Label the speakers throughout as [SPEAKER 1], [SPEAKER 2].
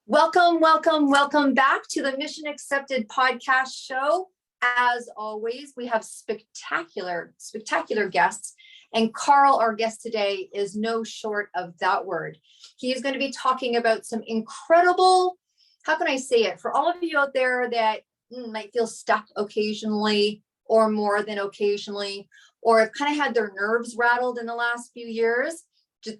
[SPEAKER 1] Welcome back to the Mission Accepted podcast show. As always, we have spectacular guests, and Carl, our guest today, is no short of that word. He is going to be talking about some incredible, how can I say it, for all of you out there that might feel stuck occasionally or more than occasionally, or have kind of had their nerves rattled in the last few years.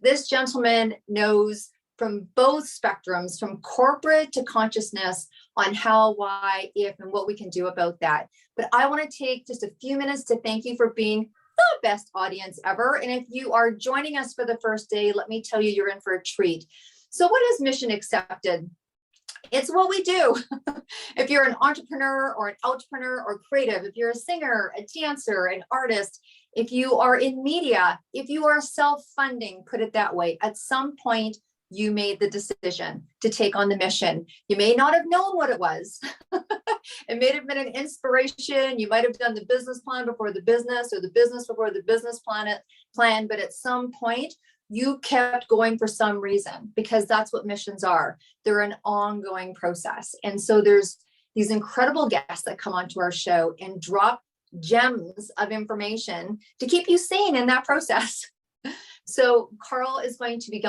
[SPEAKER 1] This gentleman knows from both spectrums, from corporate to consciousness, on how, why, if, and what we can do about that. But I want to take just a few minutes to thank you for being the best audience ever. And if you are joining us for the first day, let me tell you, you're in for a treat. So what is Mission Accepted? It's what we do. If you're an entrepreneur or an outpreneur or creative, if you're a singer, a dancer, an artist, if you are in media, if you are self-funding, put it that way, at some point, you made the decision to take on the mission. You may not have known what it was. It may have been an inspiration. You might have done the business plan before the business, or the business before the business plan. But at some point, you kept going for some reason, because that's what missions are. They're an ongoing process. And so there's these incredible guests that come onto our show and drop gems of information to keep you sane in that process. So Carl is going to be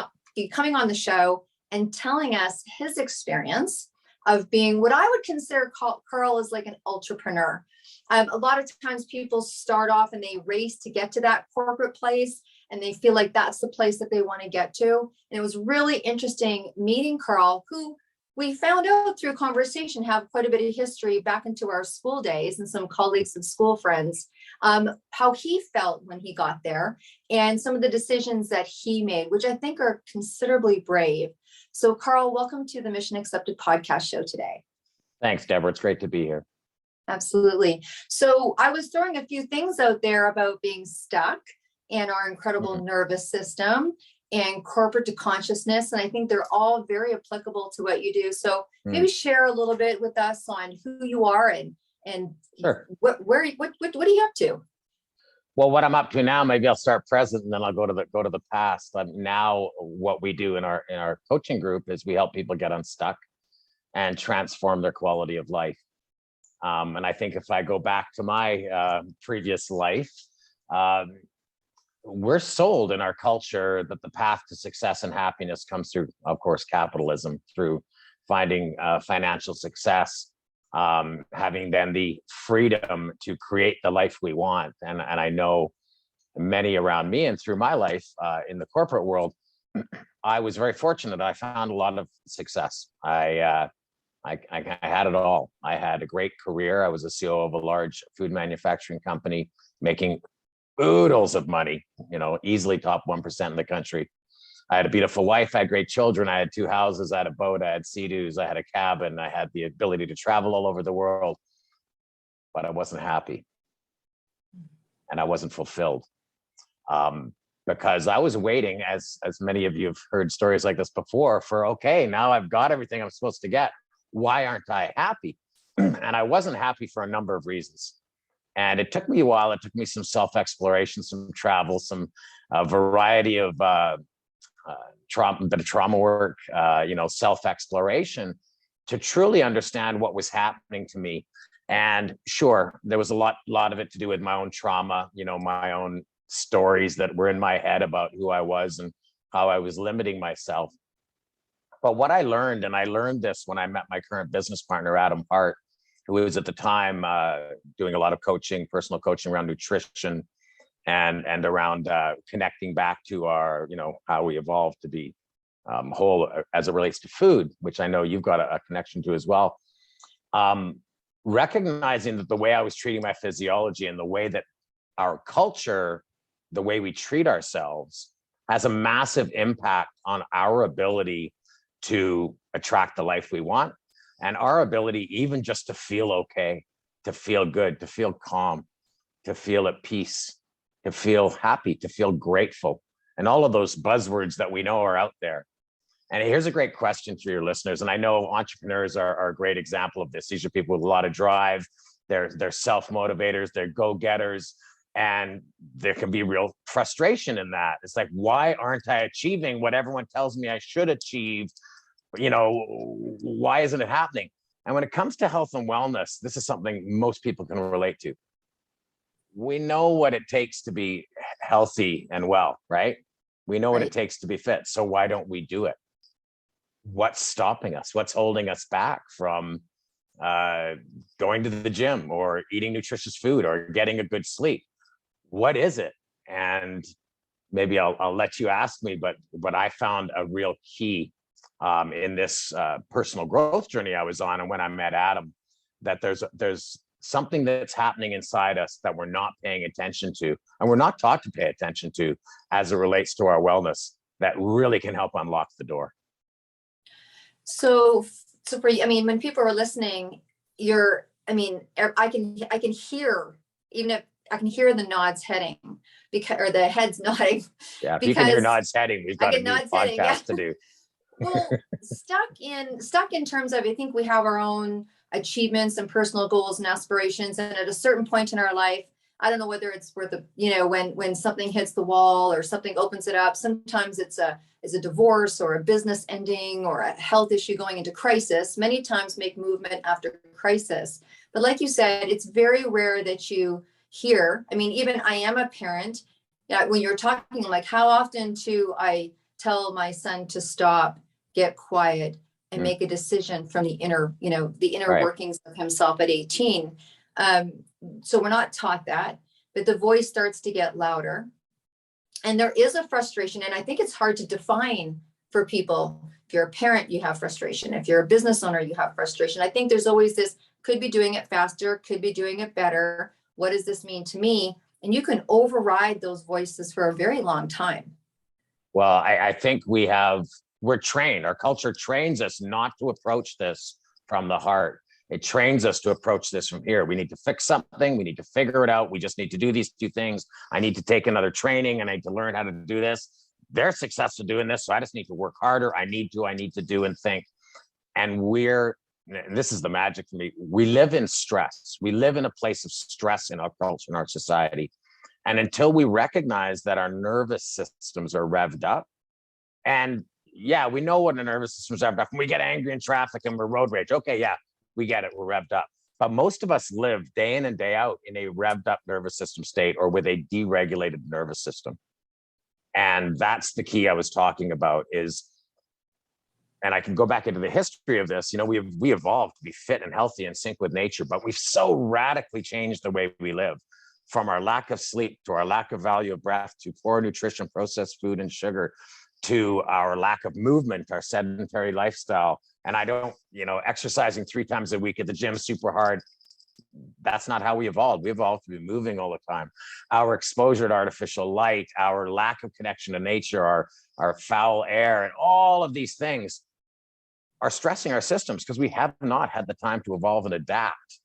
[SPEAKER 1] coming on the show and telling us his experience of being what I would consider Carl is like an entrepreneur. A lot of times people start off and they race to get to that corporate place, and they feel like that's the place that they want to get to. And it was really interesting meeting Carl, who we found out through conversation have quite a bit of history back into our school days and some colleagues and school friends, how he felt when he got there and some of the decisions that he made, which I think are considerably brave. So Carl, welcome to the Mission Accepted podcast show today.
[SPEAKER 2] Thanks, Deborah. It's great to be here.
[SPEAKER 1] Absolutely. So I was throwing a few things out there about being stuck and our incredible nervous system and corporate to consciousness. And I think they're all very applicable to what you do. So maybe share a little bit with us on who you are and
[SPEAKER 2] sure.
[SPEAKER 1] what are you up to?
[SPEAKER 2] Well, what I'm up to now, maybe I'll start present and then I'll go to the past. Now what we do in our coaching group is we help people get unstuck and transform their quality of life. And I think if I go back to my previous life, we're sold in our culture that the path to success and happiness comes through, of course, capitalism, through finding financial success, having then the freedom to create the life we want. And I know many around me and through my life in the corporate world, I was very fortunate. I found a lot of success. I had it all. I had a great career. I was a CEO of a large food manufacturing company, making oodles of money, easily top 1% in the country. I had a beautiful wife. I had great children. I had 2 houses. I had a boat. I had Sea-Doos. I had a cabin. I had the ability to travel all over the world, but I wasn't happy and I wasn't fulfilled because I was waiting, as many of you have heard stories like this before, for, okay, now I've got everything I'm supposed to get. Why aren't I happy? And I wasn't happy for a number of reasons. And it took me a while. It took me some self-exploration, some travel, some variety of trauma work, self-exploration to truly understand what was happening to me. And sure, there was a lot of it to do with my own trauma, my own stories that were in my head about who I was and how I was limiting myself. But what I learned, and I learned this when I met my current business partner, Adam Hart, who was at the time doing a lot of coaching, personal coaching around nutrition and around connecting back to our, how we evolved to be whole as it relates to food, which I know you've got a connection to as well. Recognizing that the way I was treating my physiology and the way that our culture, the way we treat ourselves, has a massive impact on our ability to attract the life we want. And our ability even just to feel okay, to feel good, to feel calm, to feel at peace, to feel happy, to feel grateful, and all of those buzzwords that we know are out there. And here's a great question for your listeners. And I know entrepreneurs are a great example of this. These are people with a lot of drive. They're self-motivators, they're go-getters, and there can be real frustration in that. It's like, why aren't I achieving what everyone tells me I should achieve? you know, why isn't it happening? And when it comes to health and wellness, this is something most people can relate to. We know what it takes to be healthy and well, right? We know what it takes to be fit. So why don't we do it? What's stopping us? What's holding us back from going to the gym or eating nutritious food or getting a good sleep? What is it? And maybe I'll let you ask me, but I found a real key in this personal growth journey I was on, and when I met Adam, that there's something that's happening inside us that we're not paying attention to, and we're not taught to pay attention to as it relates to our wellness, that really can help unlock the door.
[SPEAKER 1] So for you, I mean, when people are listening, I can hear, even if I can hear the nods heading, or the heads nodding.
[SPEAKER 2] Yeah, if you can hear nods heading, we've got a new podcast to do.
[SPEAKER 1] Well, stuck in terms of, I think we have our own achievements and personal goals and aspirations, and at a certain point in our life, I don't know whether it's worth the, when something hits the wall or something opens it up. Sometimes it's a divorce or a business ending or a health issue going into crisis. Many times make movement after crisis. But like you said, it's very rare that you hear. I mean, even I am a parent. Yeah, when you're talking, like, how often do I tell my son to stop, get quiet, and make a decision from the inner workings of himself at 18? So we're not taught that, but the voice starts to get louder. And there is a frustration. And I think it's hard to define for people. If you're a parent, you have frustration. If you're a business owner, you have frustration. I think there's always this, could be doing it faster, could be doing it better. What does this mean to me? And you can override those voices for a very long time.
[SPEAKER 2] Well, I think we're trained. Our culture trains us not to approach this from the heart. It trains us to approach this from here. We need to fix something. We need to figure it out. We just need to do these two things. I need to take another training, and I need to learn how to do this. They're successful doing this, so I just need to work harder. I need to do and think. And this is the magic for me. We live in stress. We live in a place of stress in our culture, in our society. And until we recognize that our nervous systems are revved up, and yeah, we know what a nervous system is revved up. When we get angry in traffic and we're road rage, okay, yeah, we get it, we're revved up. But most of us live day in and day out in a revved up nervous system state, or with a deregulated nervous system. And that's the key I was talking about is, and I can go back into the history of this, we evolved to be fit and healthy and sync with nature, but we've so radically changed the way we live, from our lack of sleep to our lack of value of breath to poor nutrition, processed food and sugar, to our lack of movement, our sedentary lifestyle. And I don't, exercising 3 times a week at the gym super hard. That's not how we evolved. We evolved to be moving all the time. Our exposure to artificial light, our lack of connection to nature, our foul air, and all of these things are stressing our systems because we have not had the time to evolve and adapt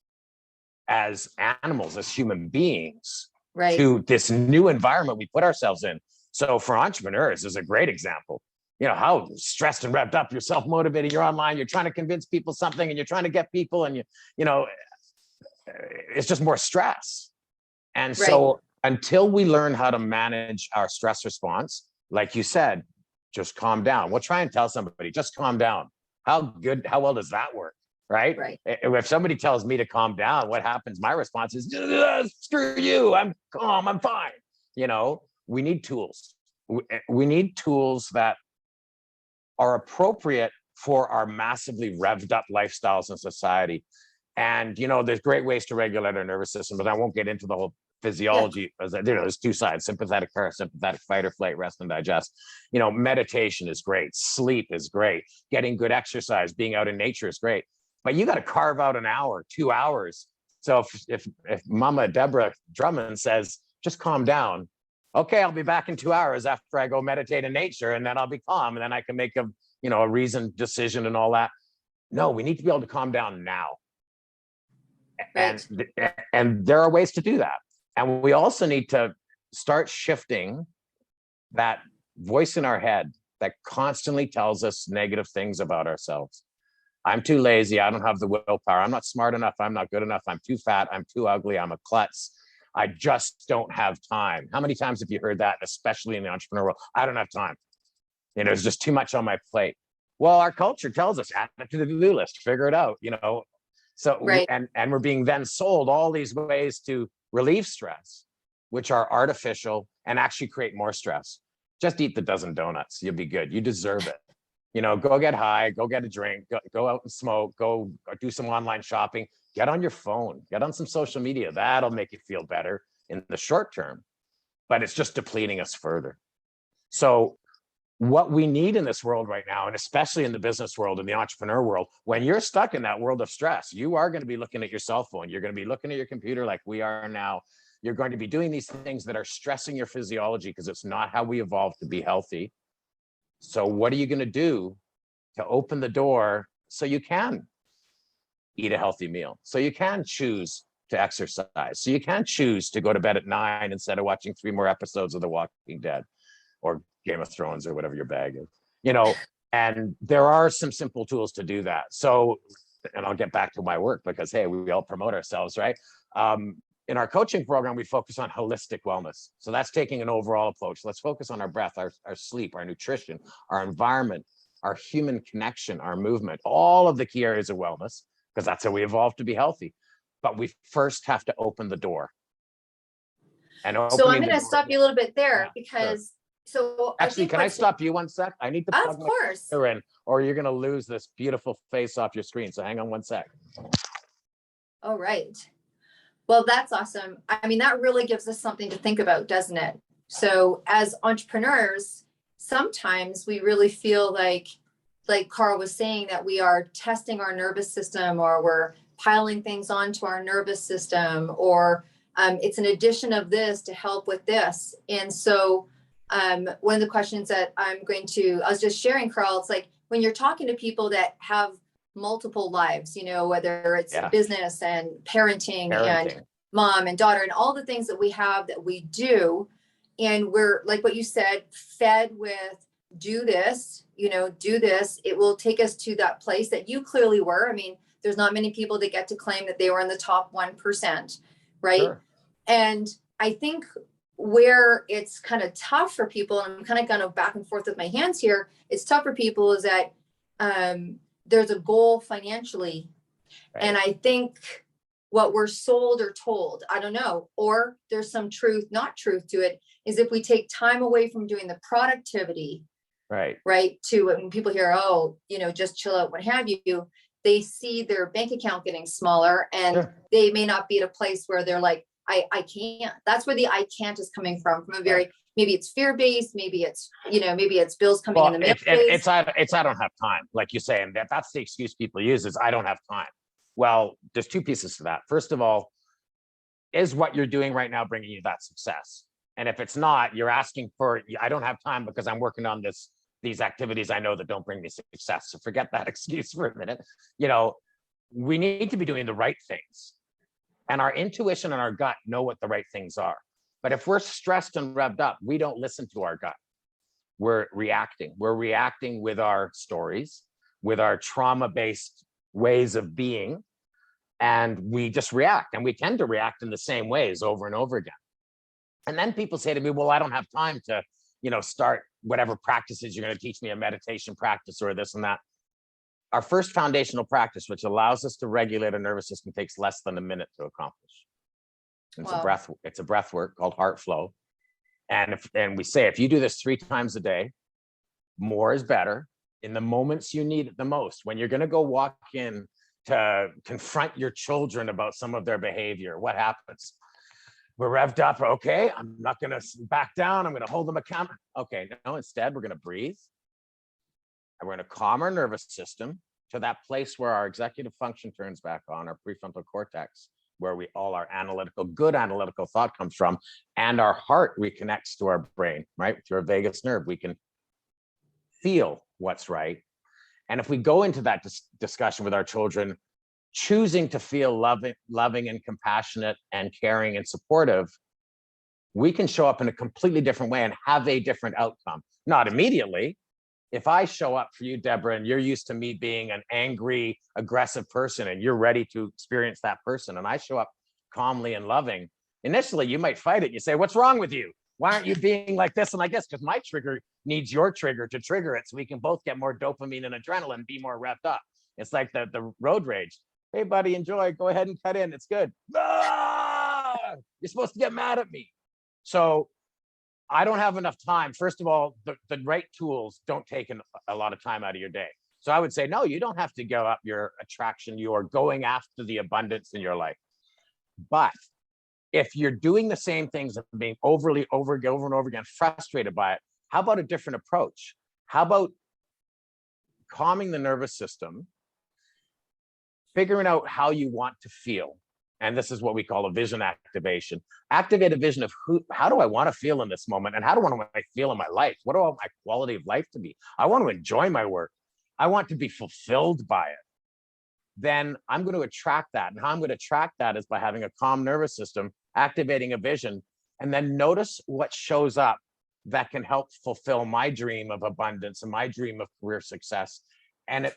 [SPEAKER 2] as animals, as human beings, to this new environment we put ourselves in. So for entrepreneurs, is a great example. How stressed and revved up, you're self-motivated, you're online, you're trying to convince people something, and you're trying to get people, and it's just more stress. And so until we learn how to manage our stress response, like you said, just calm down. We'll try and tell somebody, just calm down. How well does that work? Right? If somebody tells me to calm down, what happens? My response is, screw you, I'm calm, I'm fine. We need tools. We need tools that are appropriate for our massively revved up lifestyles in society. And, there's great ways to regulate our nervous system, but I won't get into the whole physiology. There's 2 sides: sympathetic, parasympathetic, fight or flight, rest and digest. Meditation is great. Sleep is great. Getting good exercise, being out in nature is great. But you got to carve out an hour, 2 hours. So if Mama Deborah Drummond says, just calm down, okay, I'll be back in 2 hours after I go meditate in nature, and then I'll be calm, and then I can make a reasoned decision and all that. No, we need to be able to calm down now. And there are ways to do that. And we also need to start shifting that voice in our head that constantly tells us negative things about ourselves. I'm too lazy. I don't have the willpower. I'm not smart enough. I'm not good enough. I'm too fat. I'm too ugly. I'm a klutz. I just don't have time. How many times have you heard that, especially in the entrepreneur world? I don't have time. There's just too much on my plate. Well, our culture tells us add it to the to-do list, figure it out, you know. So
[SPEAKER 1] Right.
[SPEAKER 2] and we're being then sold all these ways to relieve stress, which are artificial and actually create more stress. Just eat the dozen donuts. You'll be good. You deserve it. You know, go get high, go get a drink, go out and smoke, go do some online shopping, get on your phone, get on some social media. That'll make you feel better in the short term, but it's just depleting us further. So what we need in this world right now, and especially in the business world and the entrepreneur world, when you're stuck in that world of stress, you are going to be looking at your cell phone. You're going to be looking at your computer like we are now. You're going to be doing these things that are stressing your physiology because it's not how we evolved to be healthy. So what are you going to do to open the door so you can eat a healthy meal, so you can choose to exercise, so you can choose to go to bed at 9 instead of watching 3 more episodes of The Walking Dead or Game of Thrones or whatever your bag is, you know? And there are some simple tools to do that. So, and I'll get back to my work because, hey, we all promote ourselves, right? In our coaching program, we focus on holistic wellness. So that's taking an overall approach. Let's focus on our breath, our sleep, our nutrition, our environment, our human connection, our movement, all of the key areas of wellness, because that's how we evolved to be healthy. But we first have to open the door. And
[SPEAKER 1] so I'm going to stop you a little bit there because so
[SPEAKER 2] actually, can I stop you 1 sec? I need to plug my computer in, or you're going to lose this beautiful face off your screen. So hang on 1 sec.
[SPEAKER 1] All right. Well, that's awesome. I mean, that really gives us something to think about, doesn't it? So as entrepreneurs, sometimes we really feel like Carl was saying, that we are testing our nervous system, or we're piling things onto our nervous system, or it's an addition of this to help with this. And so one of the questions that I was just sharing, Carl, it's like when you're talking to people that have multiple lives, you know, whether it's business and parenting and mom and daughter and all the things that we have that we do. And we're, like what you said, fed with do this, you know, do this. It will take us to that place that you clearly were. I mean, there's not many people that get to claim that they were in the top 1%, right? Sure. And I think where it's kind of tough for people, and I'm kind of going back and forth with my hands here, it's tough for people is that there's a goal financially. Right. And I think what we're sold or told, I don't know, or there's some truth, not truth to it, is if we take time away from doing the productivity, right, to when people hear, oh, you know, just chill out, what have you, they see their bank account getting smaller, and they may not be at a place where they're like, I can't. That's where the I can't is coming from a very, maybe it's fear-based, maybe it's, you know, maybe it's bills coming in the mail.
[SPEAKER 2] It's I don't have time, like you say, and that's the excuse people use is I don't have time. Well, there's 2 pieces to that. First of all, is what you're doing right now bringing you that success? And if it's not, you're asking for, I don't have time because I'm working on these activities I know that don't bring me success. So forget that excuse for a minute. You know, we need to be doing the right things. And our intuition and our gut know what the right things are. But if we're stressed and revved up, we don't listen to our gut. We're reacting. We're reacting with our stories, with our trauma-based ways of being. And we just react. And we tend to react in the same ways over and over again. And then people say to me, well, I don't have time to, you know, start whatever practices you're going to teach me, a meditation practice or this and that. Our first foundational practice, which allows us to regulate our nervous system, takes less than a minute to accomplish. It's a breath work called heart flow. And we say, if you do this 3 times a day, more is better in the moments you need it the most. When you're going to go walk in to confront your children about some of their behavior, what happens? We're revved up. Okay, I'm not going to back down. I'm going to hold them accountable. Okay, no, instead, we're going to breathe. And we're going to calm our nervous system to that place where our executive function turns back on, our prefrontal cortex, where all our good analytical thought comes from, and our heart reconnects to our brain, right? Through our vagus nerve, we can feel what's right. And if we go into that discussion with our children, choosing to feel loving and compassionate and caring and supportive, we can show up in a completely different way and have a different outcome. Not immediately. If I show up for you, Deborah, and you're used to me being an angry, aggressive person, and you're ready to experience that person, and I show up calmly and loving, initially you might fight it. You say, what's wrong with you? Why aren't you being like this and like this? Because my trigger needs your trigger to trigger it, so we can both get more dopamine and adrenaline, be more revved up. It's like the road rage. Hey, buddy, enjoy. Go ahead and cut in. It's good. Ah! You're supposed to get mad at me. So I don't have enough time. First of all, the right tools don't take a lot of time out of your day. So I would say, no, you don't have to give up your attraction. You are going after the abundance in your life. But if you're doing the same things and being over and over again, frustrated by it, how about a different approach? How about calming the nervous system, figuring out how you want to feel? And this is what we call a vision activation. Activate a vision of how do I want to feel in this moment? And how do I want to feel in my life? What do I want my quality of life to be? I want to enjoy my work. I want to be fulfilled by it. Then I'm going to attract that. And how I'm going to attract that is by having a calm nervous system, activating a vision, and then notice what shows up that can help fulfill my dream of abundance and my dream of career success. And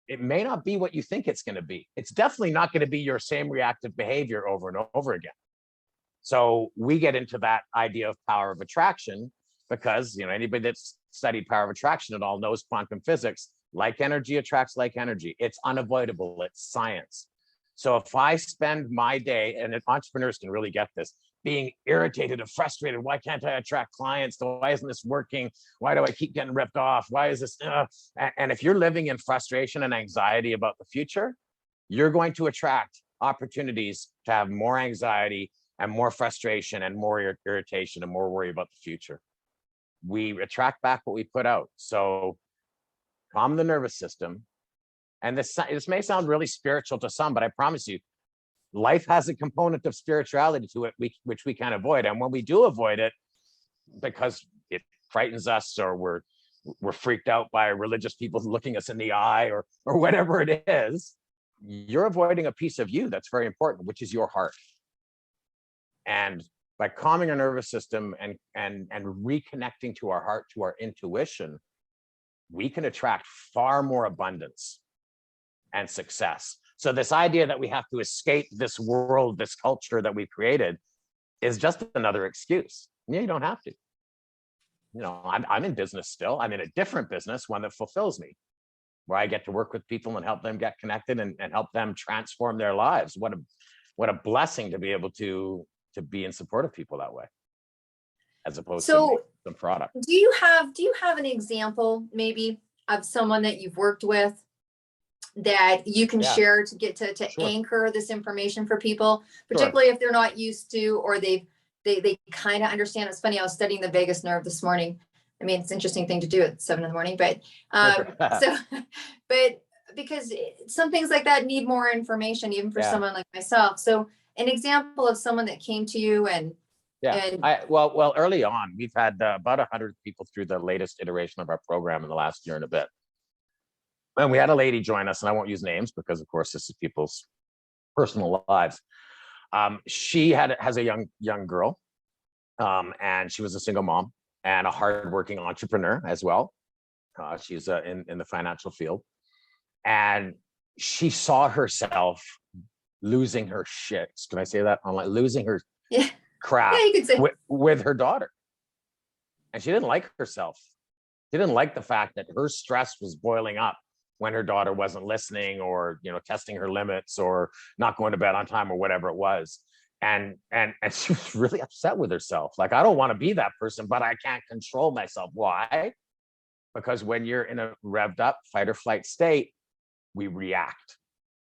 [SPEAKER 2] it may not be what you think it's going to be. It's definitely not going to be your same reactive behavior over and over again. So we get into that idea of power of attraction because, anybody that's studied power of attraction at all knows quantum physics. Like energy attracts like energy. It's unavoidable. It's science. So if I spend my day, and entrepreneurs can really get this, being irritated and frustrated, why can't I attract clients? Why isn't this working? Why do I keep getting ripped off? Why is this? And if you're living in frustration and anxiety about the future, you're going to attract opportunities to have more anxiety and more frustration and more irritation and more worry about the future. We attract back what we put out. So calm the nervous system. And this may sound really spiritual to some, but I promise you, life has a component of spirituality to it, which we can't avoid. And when we do avoid it, because it frightens us, or we're freaked out by religious people looking us in the eye, or whatever it is, you're avoiding a piece of you that's very important, which is your heart. And by calming our nervous system and reconnecting to our heart, to our intuition, we can attract far more abundance and success. So this idea that we have to escape this world, this culture that we've created, is just another excuse. Yeah, you don't have to. I'm in business still. I'm in a different business, one that fulfills me, where I get to work with people and help them get connected and help them transform their lives. What a blessing to be able to be in support of people that way, as opposed to the product.
[SPEAKER 1] Do you have an example maybe of someone that you've worked with that you can share to get to
[SPEAKER 2] Sure.
[SPEAKER 1] anchor this information for people, particularly if they're not used to, or they kind of understand? It's funny, I was studying the vagus nerve this morning. I mean, it's an interesting thing to do at 7 a.m, but but because some things like that need more information, even for someone like myself. So an example of someone that came to you and
[SPEAKER 2] well, early on, we've had about 100 people through the latest iteration of our program in the last year and a bit. And we had a lady join us, and I won't use names because, of course, this is people's personal lives. She has a young girl, and she was a single mom and a hardworking entrepreneur as well. She's in the financial field, and she saw herself losing her shit. Can I say that? Losing her crap
[SPEAKER 1] you could say.
[SPEAKER 2] with her daughter, and she didn't like herself. She didn't like the fact that her stress was boiling up when her daughter wasn't listening, or testing her limits, or not going to bed on time, or whatever it was. And she was really upset with herself. Like, I don't want to be that person, but I can't control myself. Why? Because when you're in a revved up fight or flight state, we react.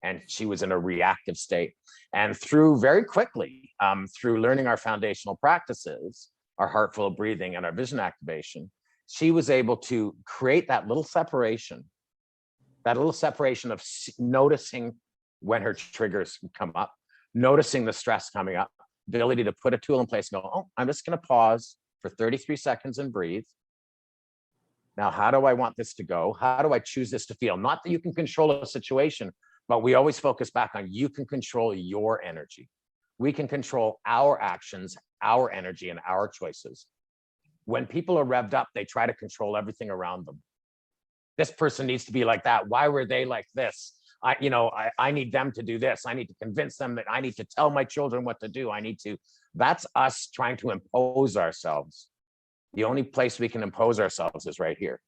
[SPEAKER 2] And she was in a reactive state. And very quickly, through learning our foundational practices, our heartful breathing and our vision activation, she was able to create that little separation of noticing when her triggers come up, noticing the stress coming up, ability to put a tool in place and go, oh, I'm just going to pause for 33 seconds and breathe. Now, how do I want this to go? How do I choose this to feel? Not that you can control a situation, but we always focus back on you can control your energy. We can control our actions, our energy, and our choices. When people are revved up, they try to control everything around them. This person needs to be like that. Why were they like this? I need them to do this. I need to convince them that I need to tell my children what to do. I need to That's us trying to impose ourselves. The only place we can impose ourselves is right here.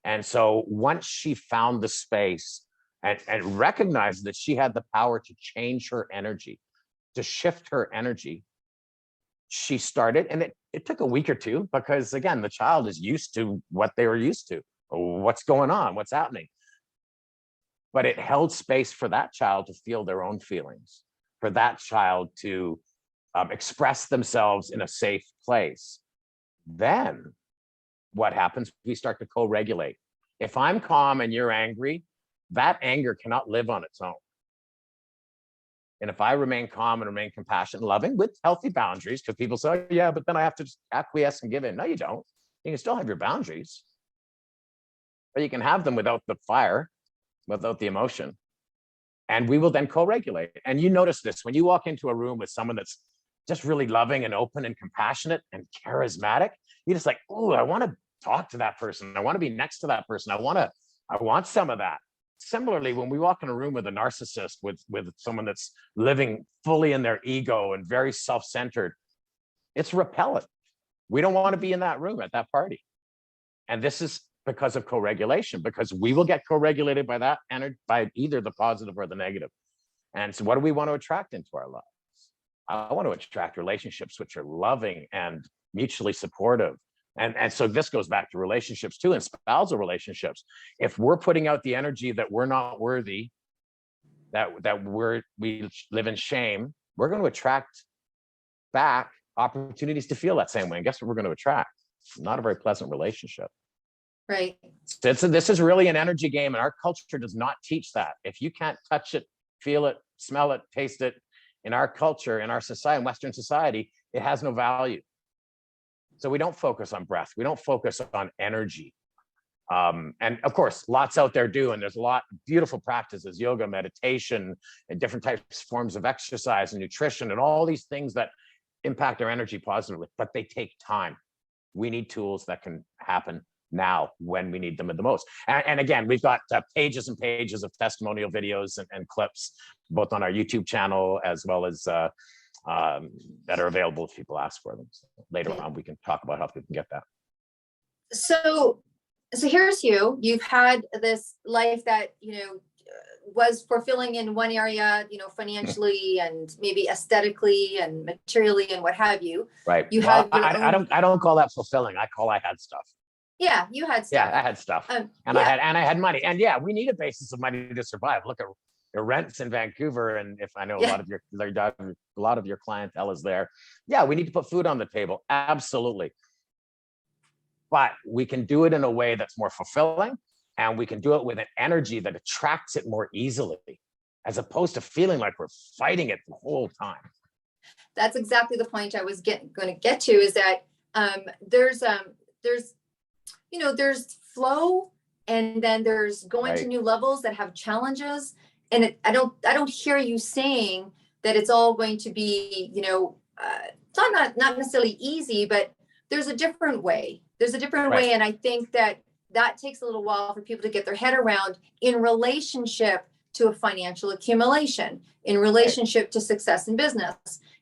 [SPEAKER 2] And so once she found the space and recognized that she had the power to change her energy, to shift her energy, she started, and it took a week or two, because again, the child is used to what they were used to. What's going on? What's happening? But it held space for that child to feel their own feelings, for that child to express themselves in a safe place. Then what happens? We start to co-regulate. If I'm calm and you're angry, that anger cannot live on its own. And if I remain calm and remain compassionate and loving with healthy boundaries, because people say, oh, yeah, but then I have to just acquiesce and give in. No, you don't. You can still have your boundaries, but you can have them without the fire, without the emotion. And we will then co-regulate. And you notice this when you walk into a room with someone that's just really loving and open and compassionate and charismatic, you're just like, oh, I want to talk to that person. I want to be next to that person. I want some of that. Similarly, when we walk in a room with a narcissist, with someone that's living fully in their ego and very self-centered, it's repellent. We don't want to be in that room at that party. And this is because of co-regulation, because we will get co-regulated by that energy, by either the positive or the negative. And so what do we want to attract into our lives? I want to attract relationships which are loving and mutually supportive. And so this goes back to relationships too, and spousal relationships. If we're putting out the energy that we're not worthy, that we live in shame, we're going to attract back opportunities to feel that same way. And guess what we're going to attract? Not a very pleasant relationship.
[SPEAKER 1] Right.
[SPEAKER 2] This is really an energy game, and our culture does not teach that. If you can't touch it, feel it, smell it, taste it, in our culture, in our society, in Western society, it has no value. So we don't focus on breath. We don't focus on energy. And of course, lots out there do, and there's a lot of beautiful practices, yoga, meditation, and different types, forms of exercise and nutrition, and all these things that impact our energy positively, but they take time. We need tools that can happen now when we need them the most. And again, we've got pages and pages of testimonial videos and clips, both on our YouTube channel as well as that are available if people ask for them. So later on, we can talk about how people can get that.
[SPEAKER 1] So here's you. You've had this life that, was fulfilling in one area, financially and maybe aesthetically and materially and what have you.
[SPEAKER 2] Right.
[SPEAKER 1] You
[SPEAKER 2] well,
[SPEAKER 1] had
[SPEAKER 2] I don't call that fulfilling. I call I had stuff.
[SPEAKER 1] Yeah, you had stuff.
[SPEAKER 2] Yeah, I had stuff. I had money. And yeah, we need a basis of money to survive. Look at your rents in Vancouver, and if I know a lot of your clientele is there. Yeah, we need to put food on the table. Absolutely. But we can do it in a way that's more fulfilling, and we can do it with an energy that attracts it more easily, as opposed to feeling like we're fighting it the whole time.
[SPEAKER 1] That's exactly the point I was going to get to, is that there's flow, and then there's going to new levels that have challenges. And I don't hear you saying that it's all going to be, it's not necessarily easy, but there's a different way. There's a different way. And I think that takes a little while for people to get their head around, in relationship to a financial accumulation, in relationship to success in business.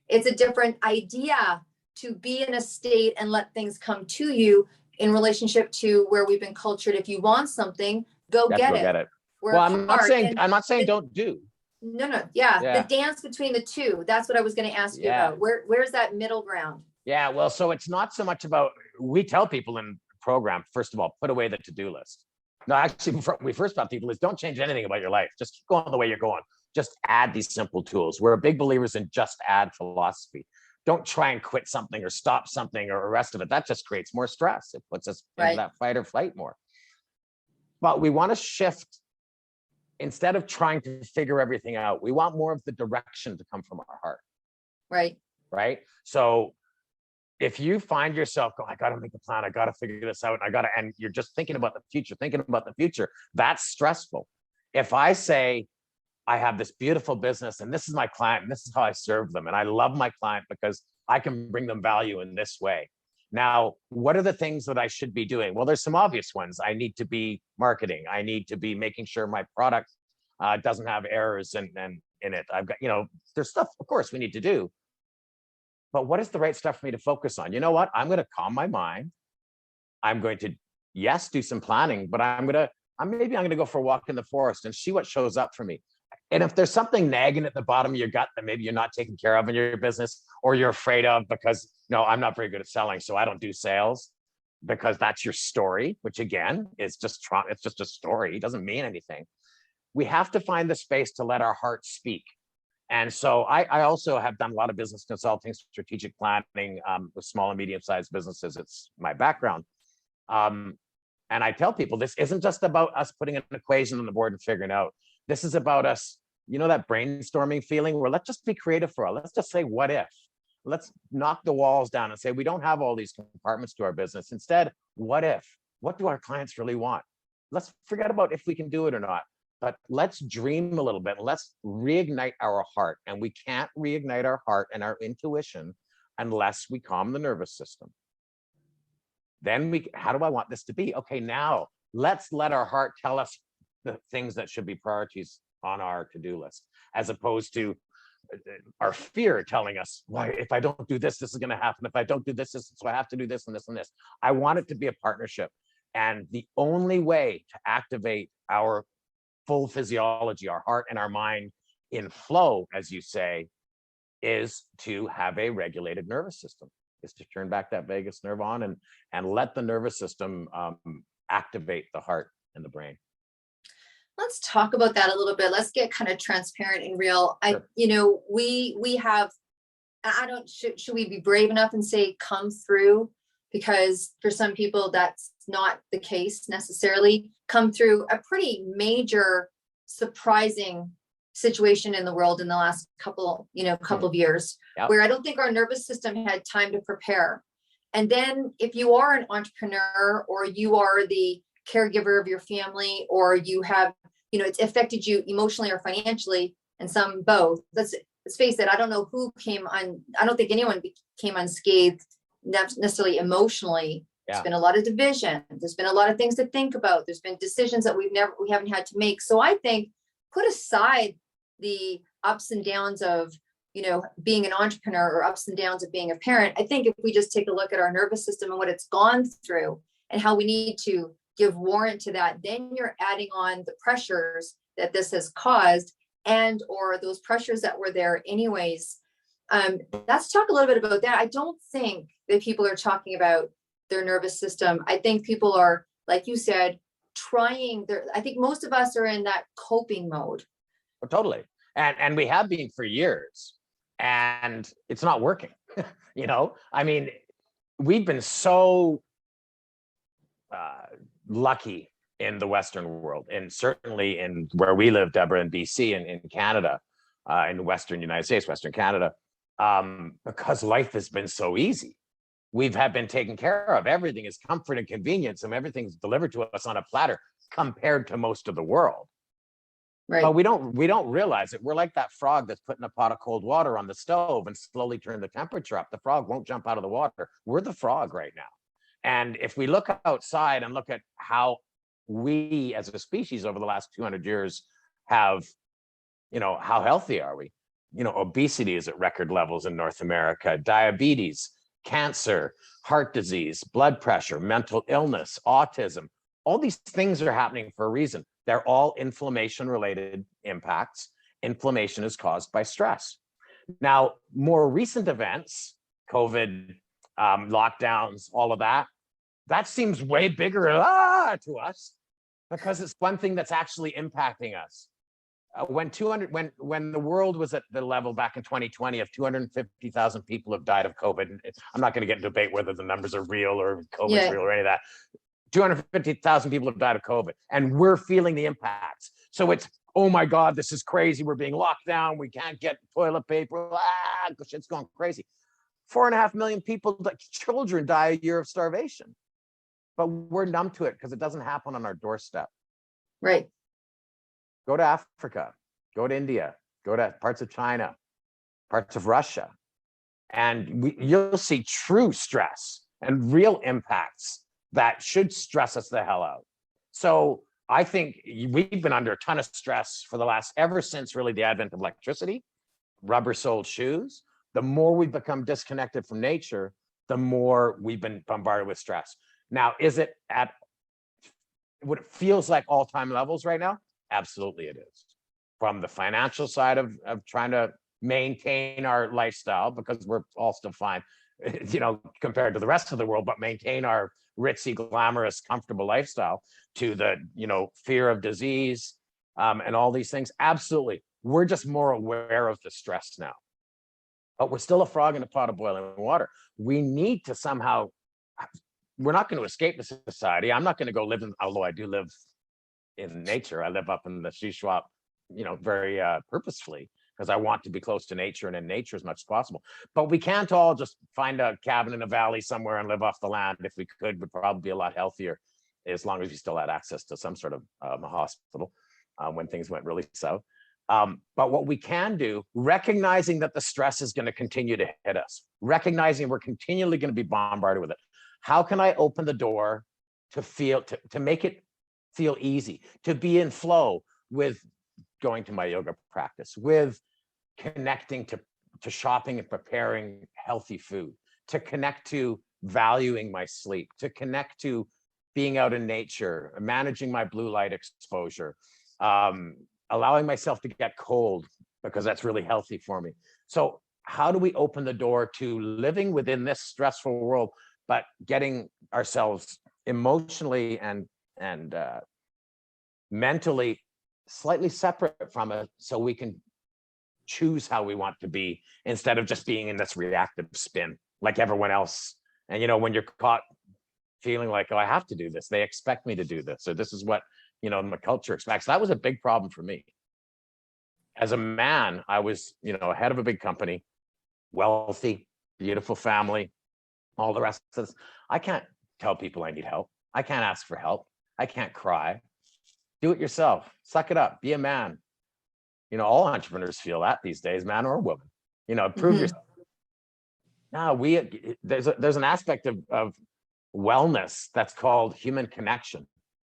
[SPEAKER 1] It's a different idea to be in a state and let things come to you, in relationship to where we've been cultured. If you want something, go get it.
[SPEAKER 2] Well, I'm not saying don't do.
[SPEAKER 1] No. Yeah. The dance between the two. That's what I was going to ask you about. Where's that middle ground?
[SPEAKER 2] Yeah. Well, so it's not so much about, we tell people in the program, first of all, put away the to-do list. No, actually, we first tell people is don't change anything about your life. Just keep going the way you're going. Just add these simple tools. We're big believers in just add philosophy. Don't try and quit something or stop something or the rest of it. That just creates more stress. It puts us into that fight or flight more. But we want to shift. Instead of trying to figure everything out, we want more of the direction to come from our heart. Right. So if you find yourself going, I got to make a plan, I got to figure this out, and you're just thinking about the future, that's stressful. If I say, I have this beautiful business and this is my client and this is how I serve them, and I love my client because I can bring them value in this way. Now, what are the things that I should be doing? Well, there's some obvious ones. I need to be marketing. I need to be making sure my product doesn't have errors in it. I've got, there's stuff, of course, we need to do. But what is the right stuff for me to focus on? You know what? I'm going to calm my mind. I'm going to, yes, do some planning, but maybe I'm going to go for a walk in the forest and see what shows up for me. And if there's something nagging at the bottom of your gut that maybe you're not taking care of in your business, or you're afraid of because, no, I'm not very good at selling, so I don't do sales, because that's your story, which again is it's just a story. It doesn't mean anything. We have to find the space to let our heart speak. And so I also have done a lot of business consulting, strategic planning with small and medium-sized businesses. It's my background. And I tell people, this isn't just about us putting an equation on the board and figuring out. This is about us, that brainstorming feeling where let's just be creative for it. Let's just say, what if? Let's knock the walls down and say, we don't have all these compartments to our business. Instead, what if? What do our clients really want? Let's forget about if we can do it or not, but let's dream a little bit. Let's reignite our heart. And we can't reignite our heart and our intuition unless we calm the nervous system. Then how do I want this to be? Okay, now let's let our heart tell us the things that should be priorities on our to-do list, as opposed to our fear telling us, why, if I don't do this, this is going to happen. If I don't do this, so I have to do this and this and this. I want it to be a partnership. And the only way to activate our full physiology, our heart and our mind in flow, as you say, is to have a regulated nervous system, is to turn back that vagus nerve on and let the nervous system activate the heart and the brain.
[SPEAKER 1] Let's talk about that a little bit. Let's get kind of transparent and real.
[SPEAKER 2] Sure.
[SPEAKER 1] We have, should we be brave enough and say come through? Because for some people, that's not the case necessarily. Come through a pretty major, surprising situation in the world in the last couple of years,
[SPEAKER 2] Yep.
[SPEAKER 1] where I don't think our nervous system had time to prepare. And then if you are an entrepreneur, or you are the caregiver of your family, or you have, it's affected you emotionally or financially, and some both. Let's face it. I don't think anyone came unscathed necessarily emotionally.
[SPEAKER 2] Yeah.
[SPEAKER 1] There's been a lot of division. There's been a lot of things to think about. There's been decisions that we haven't had to make. So I think, put aside the ups and downs of, being an entrepreneur, or ups and downs of being a parent. I think if we just take a look at our nervous system and what it's gone through and how we need to give warrant to that, then you're adding on the pressures that this has caused, and or those pressures that were there anyways. Let's talk a little bit about that. I don't think that people are talking about their nervous system. I think people are, like you said, I think most of us are in that coping mode.
[SPEAKER 2] Oh, totally. And we have been for years, and it's not working. I mean, we've been so lucky in the Western world, and certainly in where we live, Deborah, in BC and in Canada, in the Western United States, Western Canada, because life has been so easy. We've been taken care of. Everything is comfort and convenience, and everything's delivered to us on a platter compared to most of the world.
[SPEAKER 1] Right.
[SPEAKER 2] But we don't realize it. We're like that frog that's putting a pot of cold water on the stove and slowly turn the temperature up. The frog won't jump out of the water. We're the frog right now. And if we look outside and look at how we as a species over the last 200 years have, how healthy are we? Obesity is at record levels in North America, diabetes, cancer, heart disease, blood pressure, mental illness, autism. All these things are happening for a reason. They're all inflammation-related impacts. Inflammation is caused by stress. Now, more recent events, COVID, lockdowns, all of that seems way bigger to us, because it's one thing that's actually impacting us. When the world was at the level back in 2020 of 250,000 people have died of COVID, I'm not going to get into debate whether the numbers are real or COVID's real or any of that. 250,000 people have died of COVID, and we're feeling the impacts. So it's, oh my God, this is crazy. We're being locked down. We can't get toilet paper. Shit's going crazy. 4.5 million people, children, die a year of starvation. But we're numb to it because it doesn't happen on our doorstep.
[SPEAKER 1] Right.
[SPEAKER 2] Go to Africa, go to India, go to parts of China, parts of Russia, and you'll see true stress and real impacts that should stress us the hell out. So I think we've been under a ton of stress for ever since really the advent of electricity, rubber-soled shoes, The more we become disconnected from nature, the more we've been bombarded with stress. Now, is it at what it feels like all-time levels right now? Absolutely it is. From the financial side of trying to maintain our lifestyle, because we're all still fine, compared to the rest of the world, but maintain our ritzy, glamorous, comfortable lifestyle, to the, fear of disease, and all these things. Absolutely. We're just more aware of the stress now. But we're still a frog in a pot of boiling water. We need to somehow, we're not going to escape the society. I'm not going to go live in, although I do live in nature. I live up in the Shuswap, very purposefully, because I want to be close to nature and in nature as much as possible. But we can't all just find a cabin in a valley somewhere and live off the land. If we could, we'd probably be a lot healthier, as long as we still had access to some sort of hospital when things went really south. But what we can do, recognizing that the stress is going to continue to hit us, recognizing we're continually going to be bombarded with it. How can I open the door to feel, to make it feel easy, to be in flow with going to my yoga practice, with connecting to shopping and preparing healthy food, to connect to valuing my sleep, to connect to being out in nature, managing my blue light exposure, allowing myself to get cold, because that's really healthy for me. So how do we open the door to living within this stressful world, but getting ourselves emotionally and mentally slightly separate from it, so we can choose how we want to be, instead of just being in this reactive spin like everyone else. And when you're caught feeling like, oh, I have to do this, they expect me to do this, or this is what my culture expects. That was a big problem for me. As a man, I was, head of a big company, wealthy, beautiful family, all the rest of this. I can't tell people I need help. I can't ask for help. I can't cry. Do it yourself. Suck it up. Be a man. All entrepreneurs feel that these days, man or woman. Prove yourself. Now there's an aspect of wellness that's called human connection,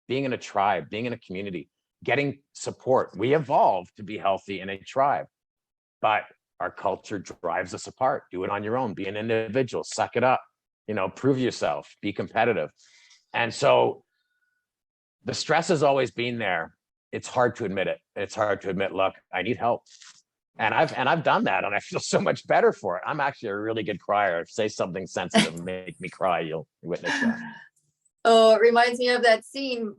[SPEAKER 2] being in a tribe, being in a community, getting support. We evolved to be healthy in a tribe, but our culture drives us apart. Do it on your own. Be an individual. Suck it up. Prove yourself. Be competitive. And so the stress has always been there. It's hard to admit it. It's hard to admit, look, I need help. And I've done that, and I feel so much better for it. I'm actually a really good crier. If say something sensitive and make me cry, you'll witness that.
[SPEAKER 1] Oh, it reminds me of that scene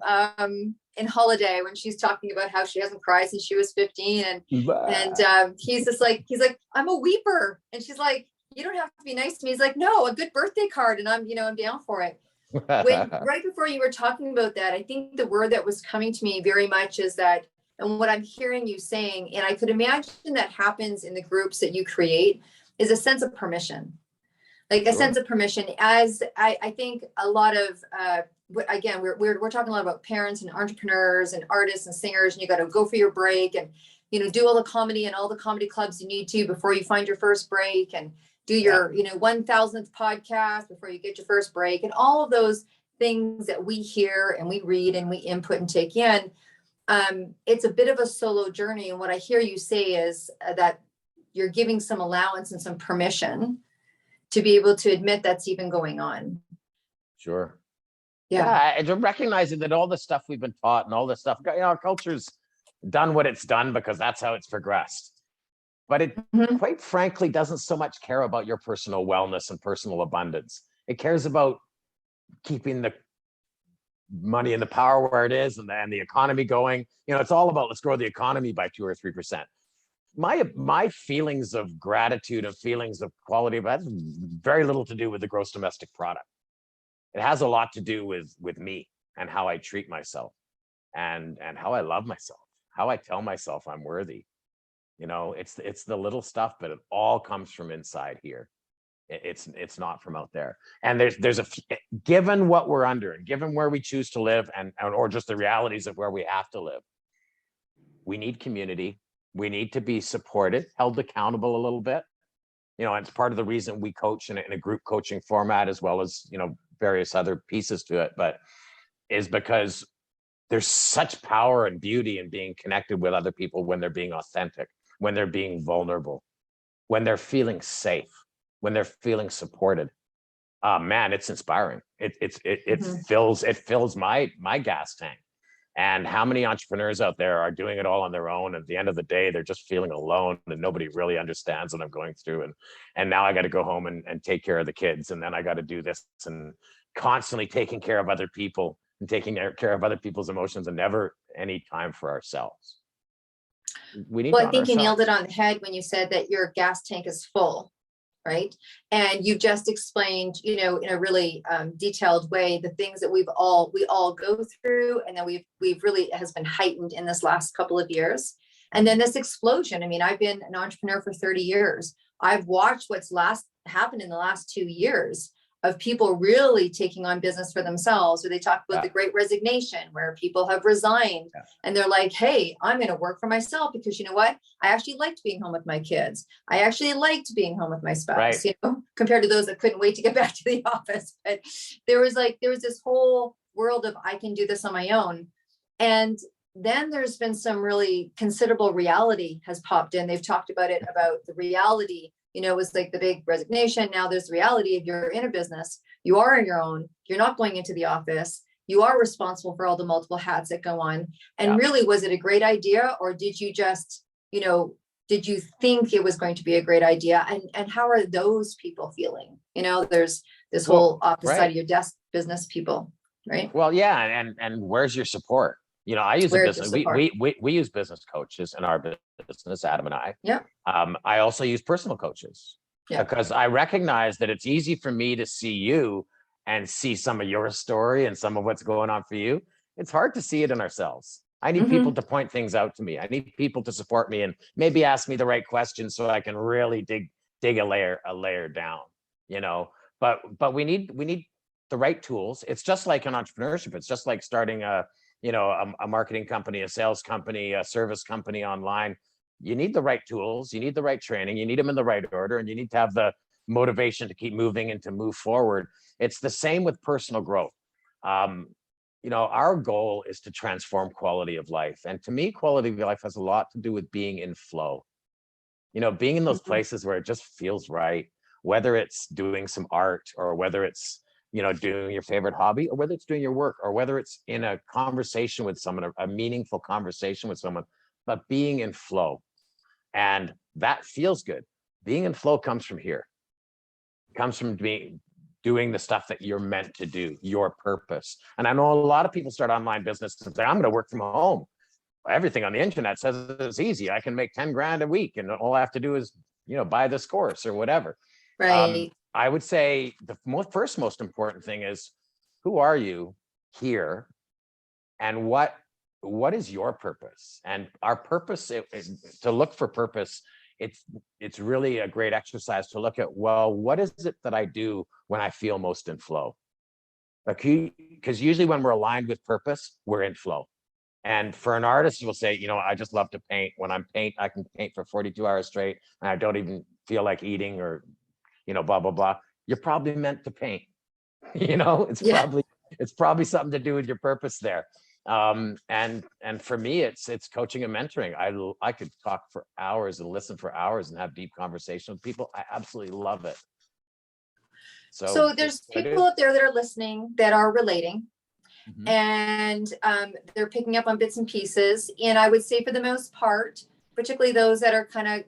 [SPEAKER 1] in Holiday, when she's talking about how she hasn't cried since she was 15, and he's like, I'm a weeper, and she's like, you don't have to be nice to me. He's like, no, a good birthday card, and I'm down for it. Right before you were talking about that, I think the word that was coming to me very much is that, and what I'm hearing you saying, and I could imagine that happens in the groups that you create, is a sense of permission. Like a sense of permission, as I think a lot of, again, we're talking a lot about parents and entrepreneurs and artists and singers, and you got to go for your break and, do all the comedy and all the comedy clubs you need to before you find your first break, and do your, 1000th podcast before you get your first break, and all of those things that we hear and we read and we input and take in. It's a bit of a solo journey. And what I hear you say is that you're giving some allowance and some permission to be able to admit that's even going on.
[SPEAKER 2] Sure.
[SPEAKER 1] Yeah.
[SPEAKER 2] And recognizing that all the stuff we've been taught and all this stuff, our culture's done what it's done because that's how it's progressed. But it quite frankly doesn't so much care about your personal wellness and personal abundance. It cares about keeping the money and the power where it is, and the economy going. It's all about, let's grow the economy by 2 or 3%. My feelings of gratitude and feelings of quality, but that's very little to do with the gross domestic product. It has a lot to do with me and how I treat myself, and how I love myself, how I tell myself I'm worthy. It's the little stuff, but it all comes from inside here. It's not from out there. And there's given what we're under, and given where we choose to live, or just the realities of where we have to live, we need community. We need to be supported, held accountable a little bit. And it's part of the reason we coach in a group coaching format, as well as, various other pieces to it, but is because there's such power and beauty in being connected with other people when they're being authentic, when they're being vulnerable. when they're feeling safe, when they're feeling supported, man, it's inspiring. It fills my gas tank. And how many entrepreneurs out there are doing it all on their own? At the end of the day, they're just feeling alone and nobody really understands what I'm going through. And now I got to go home and take care of the kids. And then I got to do this, and constantly taking care of other people and taking care of other people's emotions, and never any time for ourselves. We need to
[SPEAKER 1] Well, I think you nailed it
[SPEAKER 2] ourselves.
[SPEAKER 1] on the head when you said that your gas tank is full, right? And you just explained, in a really detailed way, the things that we all go through, and that we've really has been heightened in this last couple of years. And then this explosion. I mean, I've been an entrepreneur for 30 years. I've watched what's happened in the last 2 years of people really taking on business for themselves, or they talk about the great resignation, where people have resigned and they're like, hey, I'm going to work for myself, because you know what? I actually liked being home with my kids. I actually liked being home with my spouse, compared to those that couldn't wait to get back to the office. But there was this whole world of, I can do this on my own. And then there's been some really considerable reality has popped in. They've talked about the reality. It was like the big resignation. Now there's the reality of, you're in a business, you are on your own, you're not going into the office, you are responsible for all the multiple hats that go on. And really, was it a great idea, or did you just, did you think it was going to be a great idea? And how are those people feeling? There's this whole opposite side of your desk, business people, right?
[SPEAKER 2] Well, yeah. And where's your support? I use a business. We use business coaches in our business, Adam and I.
[SPEAKER 1] Yeah.
[SPEAKER 2] I also use personal coaches because I recognize that it's easy for me to see you and see some of your story and some of what's going on for you. It's hard to see it in ourselves. I need people to point things out to me. I need people to support me and maybe ask me the right questions so I can really dig a layer down. But we need the right tools. It's just like in entrepreneurship. It's just like starting a marketing company, a sales company, a service company online. You need the right tools, you need the right training, you need them in the right order, and you need to have the motivation to keep moving and to move forward. It's the same with personal growth. Our goal is to transform quality of life. And to me, quality of life has a lot to do with being in flow. Being in those places where it just feels right, whether it's doing some art, or whether it's doing your favorite hobby, or whether it's doing your work, or whether it's in a conversation with someone, a meaningful conversation with someone, but being in flow. And that feels good. Being in flow comes from here. It comes from doing the stuff that you're meant to do, your purpose. And I know a lot of people start online business and say, I'm going to work from home. Everything on the internet says it's easy. I can make 10 grand a week, and all I have to do is, buy this course or whatever.
[SPEAKER 1] Right.
[SPEAKER 2] I would say the first most important thing is, who are you here, and what is your purpose? And our purpose, to look for purpose, it's really a great exercise to look at, well, what is it that I do when I feel most in flow? Because usually when we're aligned with purpose, we're in flow. And for an artist, we'll say, I just love to paint. When I can paint for 42 hours straight, and I don't even feel like eating or blah, blah, blah. You're probably meant to paint. It's probably something to do with your purpose there. And for me, it's coaching and mentoring. I could talk for hours and listen for hours and have deep conversation with people. I absolutely love it.
[SPEAKER 1] So there's people out there that are listening that are relating, and they're picking up on bits and pieces. And I would say, for the most part, particularly those that are kind of,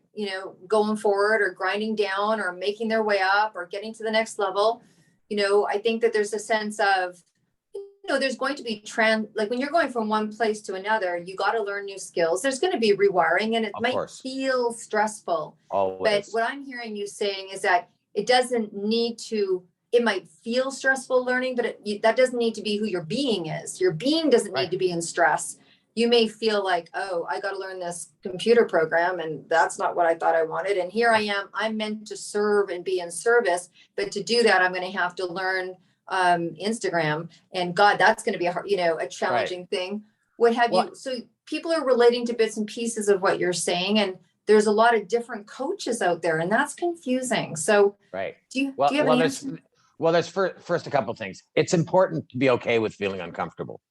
[SPEAKER 1] going forward or grinding down or making their way up or getting to the next level, I think that there's a sense of, there's going to be like when you're going from one place to another, you got to learn new skills. There's going to be rewiring, and it might feel stressful.
[SPEAKER 2] Always.
[SPEAKER 1] But what I'm hearing you saying is that it might feel stressful learning, but that doesn't need to be who your being is. Your being doesn't need to be in stress. You may feel like, oh, I got to learn this computer program, and that's not what I thought I wanted. And here I am, I'm meant to serve and be in service. But to do that, I'm going to have to learn Instagram, and God, that's going to be a challenging thing. What have you? So people are relating to bits and pieces of what you're saying, and there's a lot of different coaches out there, and that's confusing. So do you have any answer?
[SPEAKER 2] Well, there's first a couple of things. It's important to be okay with feeling uncomfortable.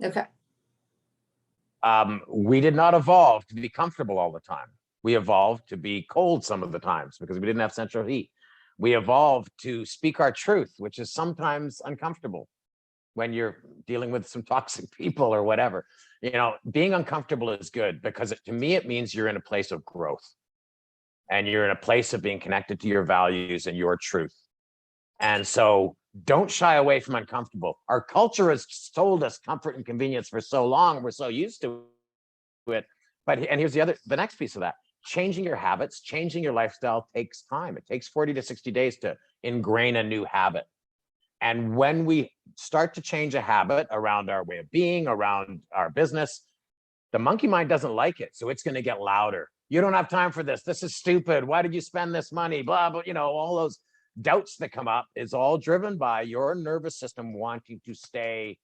[SPEAKER 1] Okay.
[SPEAKER 2] We did not evolve to be comfortable all the time. We evolved to be cold some of the times because we didn't have central heat. We evolved to speak our truth, which is sometimes uncomfortable when you're dealing with some toxic people or whatever. You know, being uncomfortable is good because to me, it means you're in a place of growth and you're in a place of being connected to your values and your truth. And so don't shy away from uncomfortable. Our culture has told us comfort and convenience for so long. We're so used to it. And here's the next piece of that. Changing your habits, changing your lifestyle takes time. It takes 40 to 60 days to ingrain a new habit. And when we start to change a habit around our way of being, around our business, the monkey mind doesn't like it. So it's going to get louder. You don't have time for this. This is stupid. Why did you spend this money? Blah, blah, you know, all those doubts that come up is all driven by your nervous system wanting to stay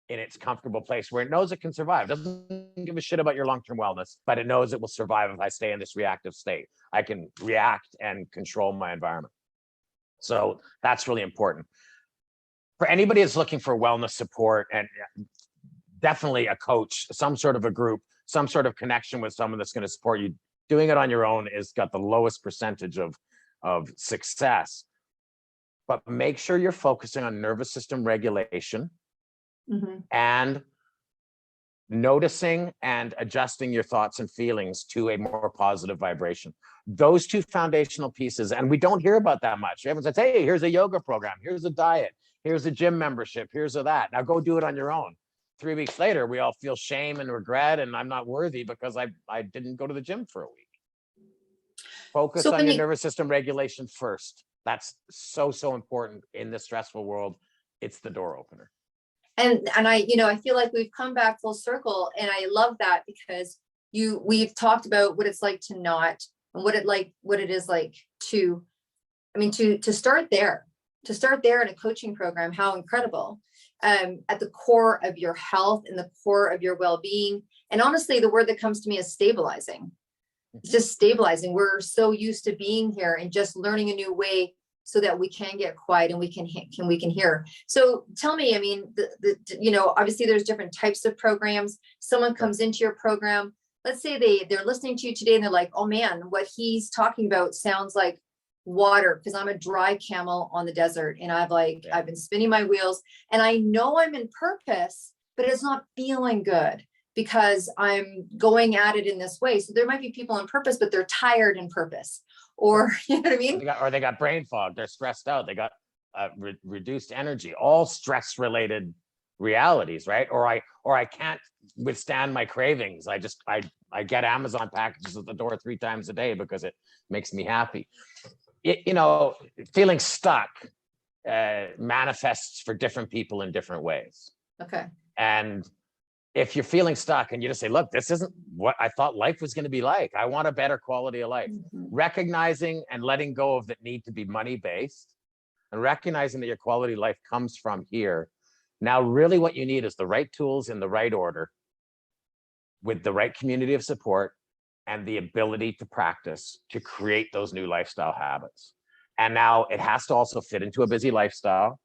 [SPEAKER 2] in its comfortable place where it knows it can survive. It doesn't give a shit about your long-term wellness, but it knows it will survive if I stay in this reactive state. I can react and control my environment. So that's really important. For anybody that's looking for wellness support, and definitely a coach, some sort of a group, some sort of connection with someone that's going to support you, doing it on your own is got the lowest percentage of success. But make sure you're focusing on nervous system regulation and noticing and adjusting your thoughts and feelings to a more positive vibration. Those two foundational pieces, and we don't hear about that much. Everyone says, hey, here's a yoga program, here's a diet, here's a gym membership, here's a that. Now go do it on your own. 3 weeks later, we all feel shame and regret, and I'm not worthy because I didn't go to the gym for a week. Focus on your nervous system regulation first. That's so important in this stressful world. It's the door opener.
[SPEAKER 1] And I, you know, I feel like we've come back full circle, and I love that because we've talked about what it's like to not, and what it is like to, I mean, to start there in a coaching program, how incredible, at the core of your health and the core of your well-being. And honestly, the word that comes to me is stabilizing. It's just stabilizing. We're so used to being here and just learning a new way so that we can get quiet and we can hear. So tell me, I mean, you know, obviously there's different types of programs. Someone comes into your program, let's say they're listening to you today and they're like, oh man, what he's talking about sounds like water, because I'm a dry camel on the desert, and I've been spinning my wheels, and I know I'm in purpose, but it's not feeling good because I'm going at it in this way. So there might be people in purpose, but they're tired in purpose, or you know what I mean?
[SPEAKER 2] They got brain fog. They're stressed out. They got reduced energy, all stress related realities, right? Or I can't withstand my cravings. I get Amazon packages at the door 3 times a day because it makes me happy. You know, feeling stuck manifests for different people in different ways.
[SPEAKER 1] Okay.
[SPEAKER 2] And if you're feeling stuck and you just say, look, this isn't what I thought life was going to be like. I want a better quality of life. Recognizing and letting go of that need to be money-based, and recognizing that your quality of life comes from here. Now, really what you need is the right tools in the right order, with the right community of support, and the ability to practice to create those new lifestyle habits. And now it has to also fit into a busy lifestyle.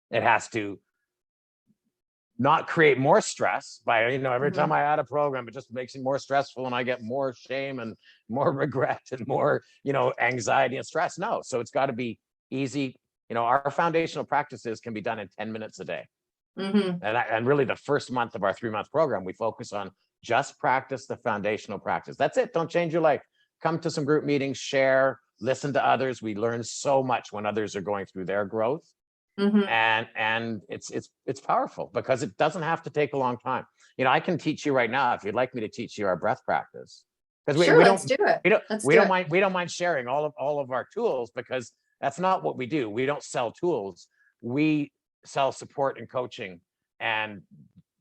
[SPEAKER 2] It has to not create more stress by, you know, every time I add a program, it just makes it more stressful and I get more shame and more regret and more, you know, anxiety and stress. No, so it's got to be easy. You know, our foundational practices can be done in 10 minutes a day. And really the first month of our 3-month program, we focus on just practice the foundational practice. That's it. Don't change your life. Come to some group meetings, share, listen to others. We learn so much when others are going through their growth. And it's powerful because it doesn't have to take a long time. You know, I can teach you right now if you'd like me to teach you our breath practice. Because we
[SPEAKER 1] let's do it.
[SPEAKER 2] We don't mind sharing all of our tools, because that's not what we do. We don't sell tools. We sell support and coaching. And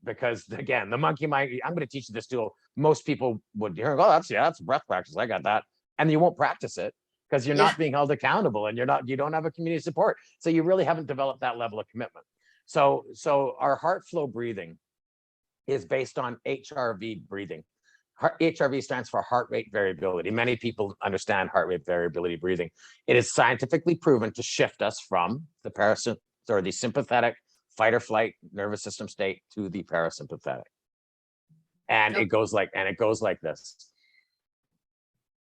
[SPEAKER 2] because again, the monkey mind, I'm going to teach you this tool. Most people would hear, oh, that's breath practice. I got that. And you won't practice it because you're not being held accountable, and you don't have a community support. So you really haven't developed that level of commitment. So our heart flow breathing is based on HRV breathing. HRV stands for heart rate variability. Many people understand heart rate variability breathing. It is scientifically proven to shift us from the sympathetic fight or flight nervous system state to the parasympathetic. And it goes like this.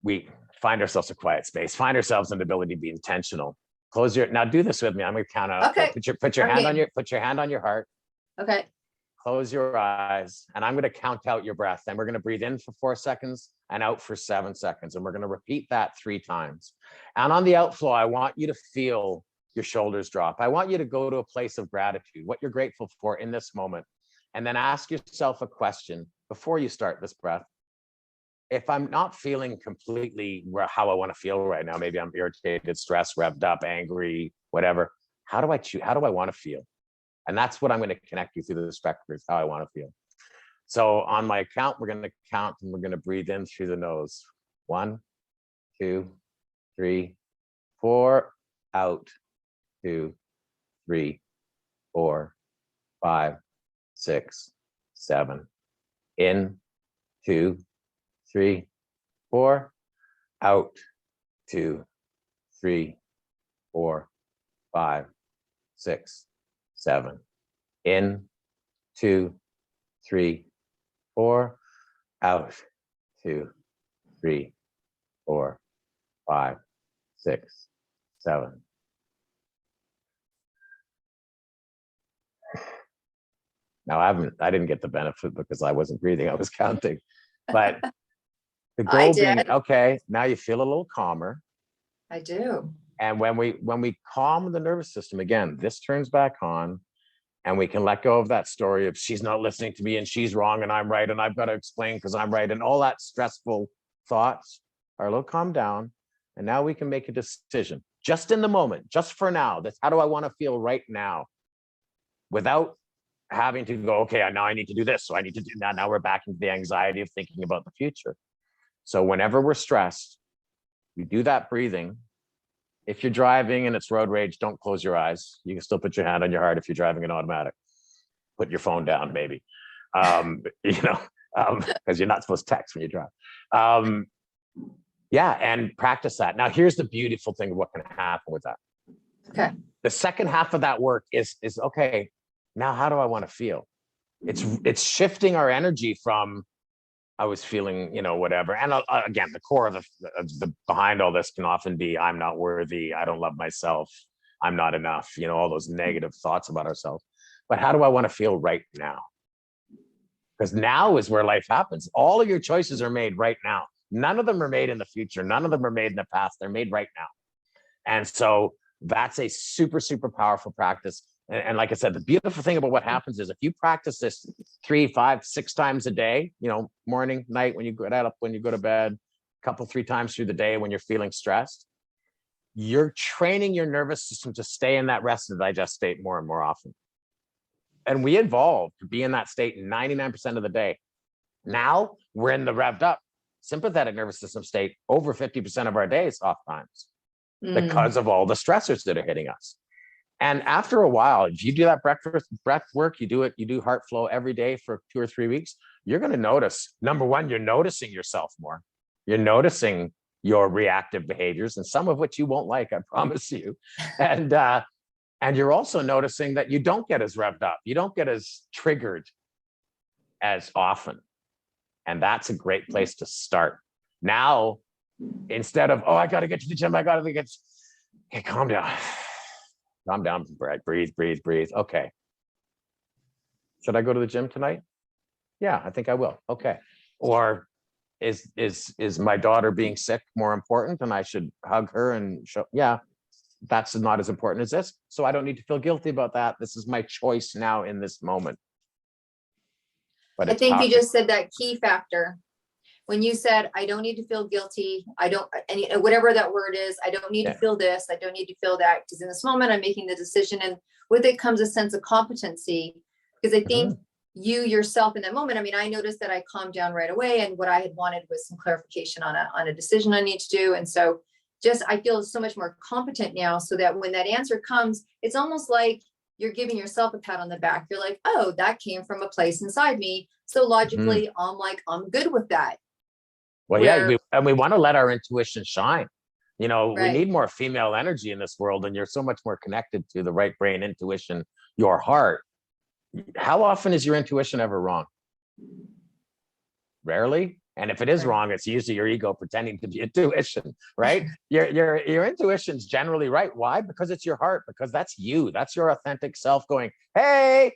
[SPEAKER 2] we find ourselves a quiet space, find ourselves an ability to be intentional. Now do this with me. I'm going to count out.
[SPEAKER 1] Okay.
[SPEAKER 2] Put your hand on your heart.
[SPEAKER 1] Okay.
[SPEAKER 2] Close your eyes, and I'm going to count out your breath. And we're going to breathe in for 4 seconds and out for 7 seconds. And we're going to repeat that 3 times. And on the outflow, I want you to feel your shoulders drop. I want you to go to a place of gratitude, what you're grateful for in this moment. And then ask yourself a question before you start this breath. If I'm not feeling completely how I want to feel right now, maybe I'm irritated, stressed, revved up, angry, whatever. How do I want to feel? And that's what I'm going to connect you through the spectrum, is how I want to feel. So on my count, we're going to count and we're going to breathe in through the nose. 1, 2, 3, 4, out. 2, 3, 4, 5, 6, 7. In. 2, 3, 4. Out. 2, 3, 4, 5, 6, 7. In. 2, 3, 4. Out. 2, 3, 4, 5, 6, 7. Now I didn't get the benefit because I wasn't breathing, I was counting. But the goal being, okay, now you feel a little calmer.
[SPEAKER 1] I do.
[SPEAKER 2] And when we calm the nervous system, again, this turns back on, and we can let go of that story of she's not listening to me and she's wrong and I'm right and I've got to explain because I'm right, and all that stressful thoughts are a little calmed down. And now we can make a decision just in the moment, just for now. That's how do I want to feel right now, without having to go, okay, now I need to do this, so I need to do that. Now we're back into the anxiety of thinking about the future. So whenever we're stressed, we do that breathing. If you're driving and it's road rage, don't close your eyes. You can still put your hand on your heart if you're driving an automatic. Put your phone down, maybe. Because you're not supposed to text when you drive. Yeah, and practice that. Now, here's the beautiful thing of what can happen with that.
[SPEAKER 1] Okay.
[SPEAKER 2] The second half of that work is okay, now how do I want to feel? It's shifting our energy from I was feeling, whatever. And again, the core of the behind all this can often be I'm not worthy, I don't love myself, I'm not enough, all those negative thoughts about ourselves. But how do I want to feel right now? Because now is where life happens. All of your choices are made right now. None of them are made in the future. None of them are made in the past. They're made right now. And so that's a super, super powerful practice. And like I said, the beautiful thing about what happens is if you practice this 3, 5, 6 times a day, morning, night, when you get up, when you go to bed, a couple, 3 times through the day when you're feeling stressed, you're training your nervous system to stay in that rest and digest state more and more often. And we evolved to be in that state 99% of the day. Now we're in the revved up sympathetic nervous system state over 50% of our days oftentimes because of all the stressors that are hitting us. And after a while, if you do that breath work, you do heart flow every day for 2 or 3 weeks, you're going to notice, number one, you're noticing yourself more. You're noticing your reactive behaviors, and some of which you won't like, I promise you. And you're also noticing that you don't get as revved up. You don't get as triggered as often. And that's a great place to start. Now, instead of, I got to get to the gym, okay, calm down. Calm down, breathe. Okay. Should I go to the gym tonight? Yeah, I think I will. Okay. Or is my daughter being sick more important and I should hug her and show? Yeah, that's not as important as this. So I don't need to feel guilty about that. This is my choice now in this moment. But
[SPEAKER 1] I think you just said that key factor. When you said, I don't need to feel guilty, whatever that word is, I don't need to feel this, I don't need to feel that, because in this moment, I'm making the decision. And with it comes a sense of competency, because I think you yourself in that moment, I noticed that I calmed down right away. And what I had wanted was some clarification on a decision I need to do. And so I feel so much more competent now, so that when that answer comes, it's almost like you're giving yourself a pat on the back. You're like, oh, that came from a place inside me. So logically, I'm good with that.
[SPEAKER 2] Well, we want to let our intuition shine. We need more female energy in this world, and you're so much more connected to the right brain, intuition, your heart. How often is your intuition ever wrong? Rarely. And if it is
[SPEAKER 1] Right.
[SPEAKER 2] wrong, it's usually your ego pretending to be intuition, right? Your intuition's generally right. Why? Because it's your heart, because that's you. That's your authentic self going, hey,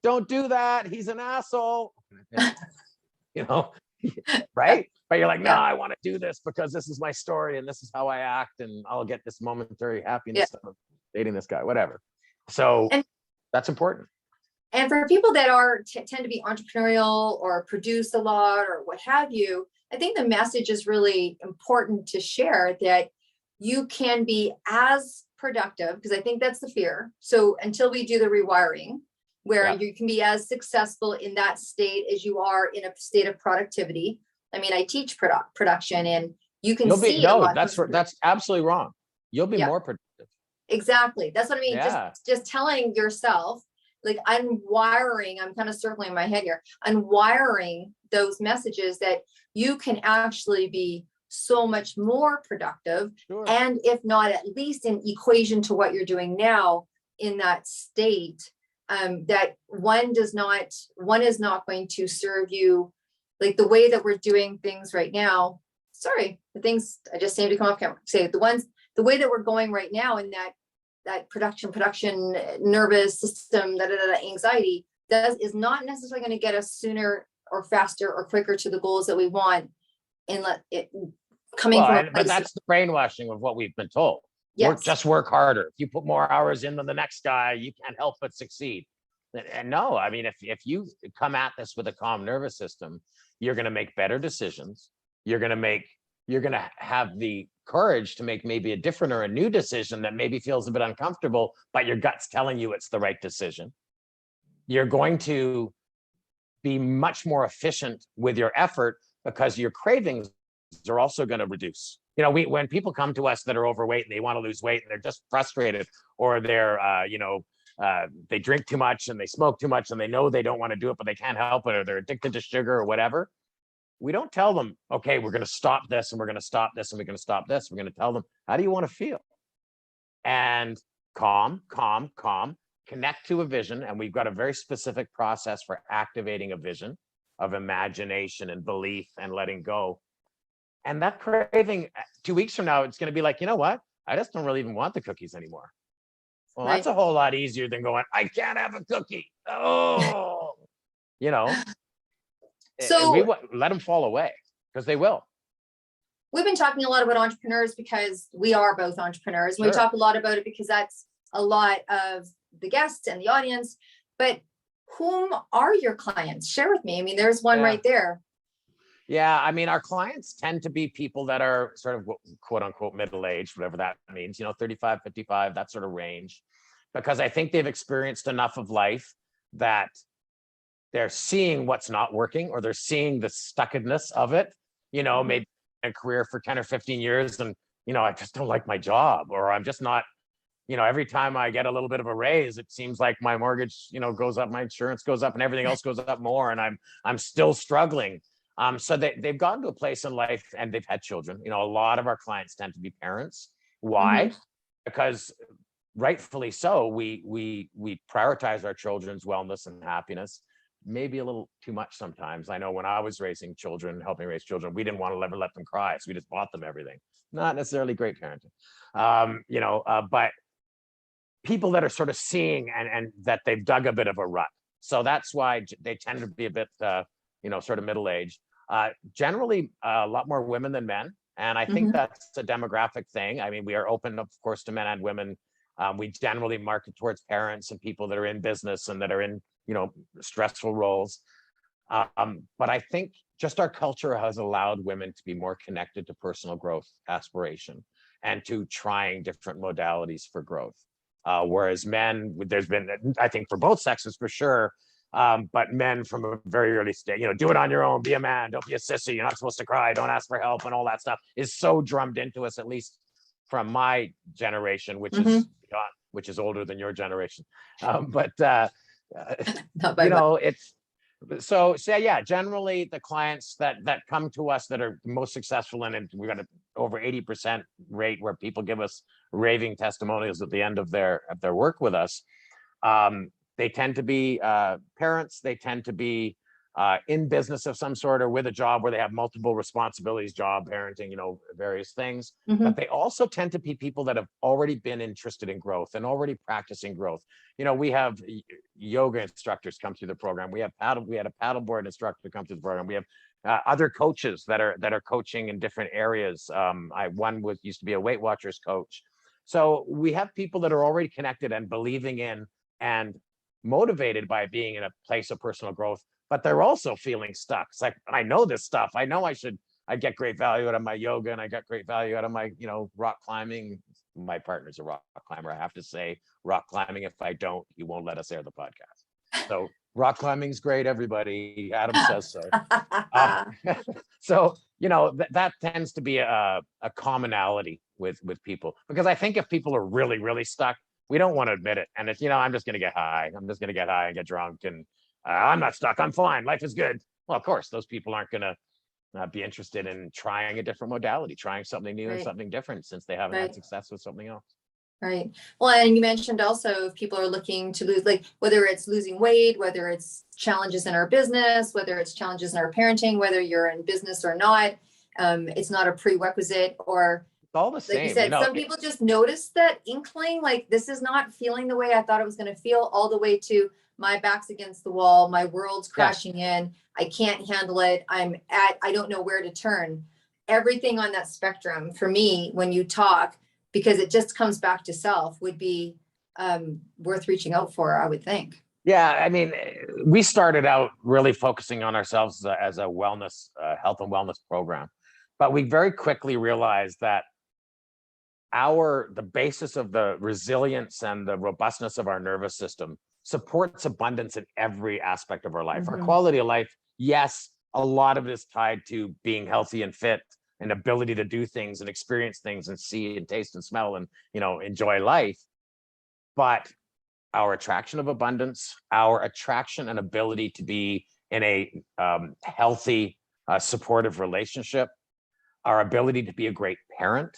[SPEAKER 2] don't do that. He's an asshole. You know, right? But you're like, no,
[SPEAKER 1] Yeah.
[SPEAKER 2] I want to do this because this is my story and this is how I act, and I'll get this momentary
[SPEAKER 1] Yeah.
[SPEAKER 2] happiness of dating this guy, whatever. So
[SPEAKER 1] And
[SPEAKER 2] that's important.
[SPEAKER 1] And for people that tend to be entrepreneurial or produce a lot or what have you, I think the message is really important to share, that you can be as productive, because I think that's the fear. So until we do the rewiring, where
[SPEAKER 2] Yeah.
[SPEAKER 1] you can be as successful in that state as you are in a state of productivity. I mean, I teach production, and you can see a lot.
[SPEAKER 2] That's absolutely wrong. You'll be
[SPEAKER 1] Yeah.
[SPEAKER 2] more productive.
[SPEAKER 1] Exactly. That's what I mean.
[SPEAKER 2] Yeah.
[SPEAKER 1] Just telling yourself, like, unwiring, I'm kind of circling in my head here, unwiring those messages that you can actually be so much more productive.
[SPEAKER 2] Sure.
[SPEAKER 1] And if not, at least in equation to what you're doing now in that state, that one is not going to serve you like the way that we're doing things right now. Sorry, the things I just seem to come off camera. Say the way that we're going right now in that production nervous system, anxiety is not necessarily going to get us sooner or faster or quicker to the goals that we want. And
[SPEAKER 2] But that's the brainwashing of what we've been told.
[SPEAKER 1] Yes.
[SPEAKER 2] Just work harder. If you put more hours in than the next guy, you can't help but succeed. And no, I mean, if you come at this with a calm nervous system, you're going to make better decisions. You're going to have the courage to make maybe a different or a new decision that maybe feels a bit uncomfortable, but your gut's telling you it's the right decision. You're going to be much more efficient with your effort because your cravings are also going to reduce. You know, when people come to us that are overweight and they want to lose weight and they're just frustrated, or they're, they drink too much and they smoke too much and they know they don't want to do it, but they can't help it, or they're addicted to sugar or whatever. We don't tell them, okay, we're going to stop this and we're going to stop this and we're going to stop this. We're going to tell them, how do you want to feel? And calm, connect to a vision. And we've got a very specific process for activating a vision of imagination and belief and letting go. And that craving 2 weeks from now, it's going to be like, you know what? I just don't really even want the cookies anymore. Well,
[SPEAKER 1] Right.
[SPEAKER 2] That's a whole lot easier than going, I can't have a cookie. Oh, you know.
[SPEAKER 1] So
[SPEAKER 2] we let them fall away, because they will.
[SPEAKER 1] We've been talking a lot about entrepreneurs because we are both entrepreneurs.
[SPEAKER 2] Sure.
[SPEAKER 1] We talk a lot about it because that's a lot of the guests and the audience. But whom are your clients? Share with me. I mean, there's one right there.
[SPEAKER 2] Yeah, I mean, our clients tend to be people that are sort of quote unquote middle-aged, whatever that means, 35, 55, that sort of range, because I think they've experienced enough of life that they're seeing what's not working, or they're seeing the stuckedness of it, maybe a career for 10 or 15 years. And, I just don't like my job, or I'm just not, every time I get a little bit of a raise, it seems like my mortgage, goes up, my insurance goes up, and everything else goes up more. And I'm still struggling. So they've gotten to a place in life, and they've had children. A lot of our clients tend to be parents. Why?
[SPEAKER 1] Mm-hmm.
[SPEAKER 2] Because rightfully so, we prioritize our children's wellness and happiness. Maybe a little too much sometimes. I know when I was raising children, helping raise children, we didn't want to ever let them cry, so we just bought them everything. Not necessarily great parenting, but people that are sort of seeing and that they've dug a bit of a rut. So that's why they tend to be a bit, sort of middle-aged. Generally, a lot more women than men, and I think that's a demographic thing. I mean, we are open, of course, to men and women. We generally market towards parents and people that are in business and that are in stressful roles. But I think just our culture has allowed women to be more connected to personal growth, aspiration, and to trying different modalities for growth. Whereas men, there's been, I think for both sexes for sure, but men from a very early stage, do it on your own, be a man, don't be a sissy, you're not supposed to cry, don't ask for help, and all that stuff is so drummed into us, at least from my generation, which is older than your generation. It's so yeah, generally the clients that come to us that are most successful in it, we've got an over 80% rate where people give us raving testimonials at the end of their work with us. They tend to be parents. They tend to be in business of some sort or with a job where they have multiple responsibilities, job, parenting, various things. But they also tend to be people that have already been interested in growth and already practicing growth. We have yoga instructors come through the program. We had a paddleboard instructor come through the program. We have other coaches that are coaching in different areas. One used to be a Weight Watchers coach. So we have people that are already connected and believing in and motivated by being in a place of personal growth, but they're also feeling stuck. It's like, I know this stuff. I know I get great value out of my yoga, and I got great value out of my, rock climbing. My partner's a rock climber. I have to say rock climbing. If I don't, he won't let us air the podcast. So rock climbing's great, everybody. Adam says so. So, that tends to be a commonality with people, because I think if people are really, really stuck, we don't want to admit it. And it's, I'm just going to get high. I'm just going to get high and get drunk. And I'm not stuck. I'm fine. Life is good. Well, of course, those people aren't going to be interested in trying a different modality, trying something new and something different, since they haven't had success with something else.
[SPEAKER 1] Right. Well, and you mentioned also if people are looking to lose, like whether it's losing weight, whether it's challenges in our business, whether it's challenges in our parenting, whether you're in business or not, it's not a prerequisite, or
[SPEAKER 2] it's all the same.
[SPEAKER 1] Like you said, some people just notice that inkling, like this is not feeling the way I thought it was going to feel, all the way to my back's against the wall, my world's crashing in, I can't handle it, I don't know where to turn. Everything on that spectrum for me, when you talk, because it just comes back to self, would be worth reaching out for, I would think.
[SPEAKER 2] Yeah, I mean, we started out really focusing on ourselves as a wellness, health and wellness program, but we very quickly realized that the basis of the resilience and the robustness of our nervous system supports abundance in every aspect of our life. Our quality of life, yes, a lot of it is tied to being healthy and fit, and ability to do things and experience things and see and taste and smell and, enjoy life. But our attraction of abundance, our attraction and ability to be in a healthy, supportive relationship, our ability to be a great parent,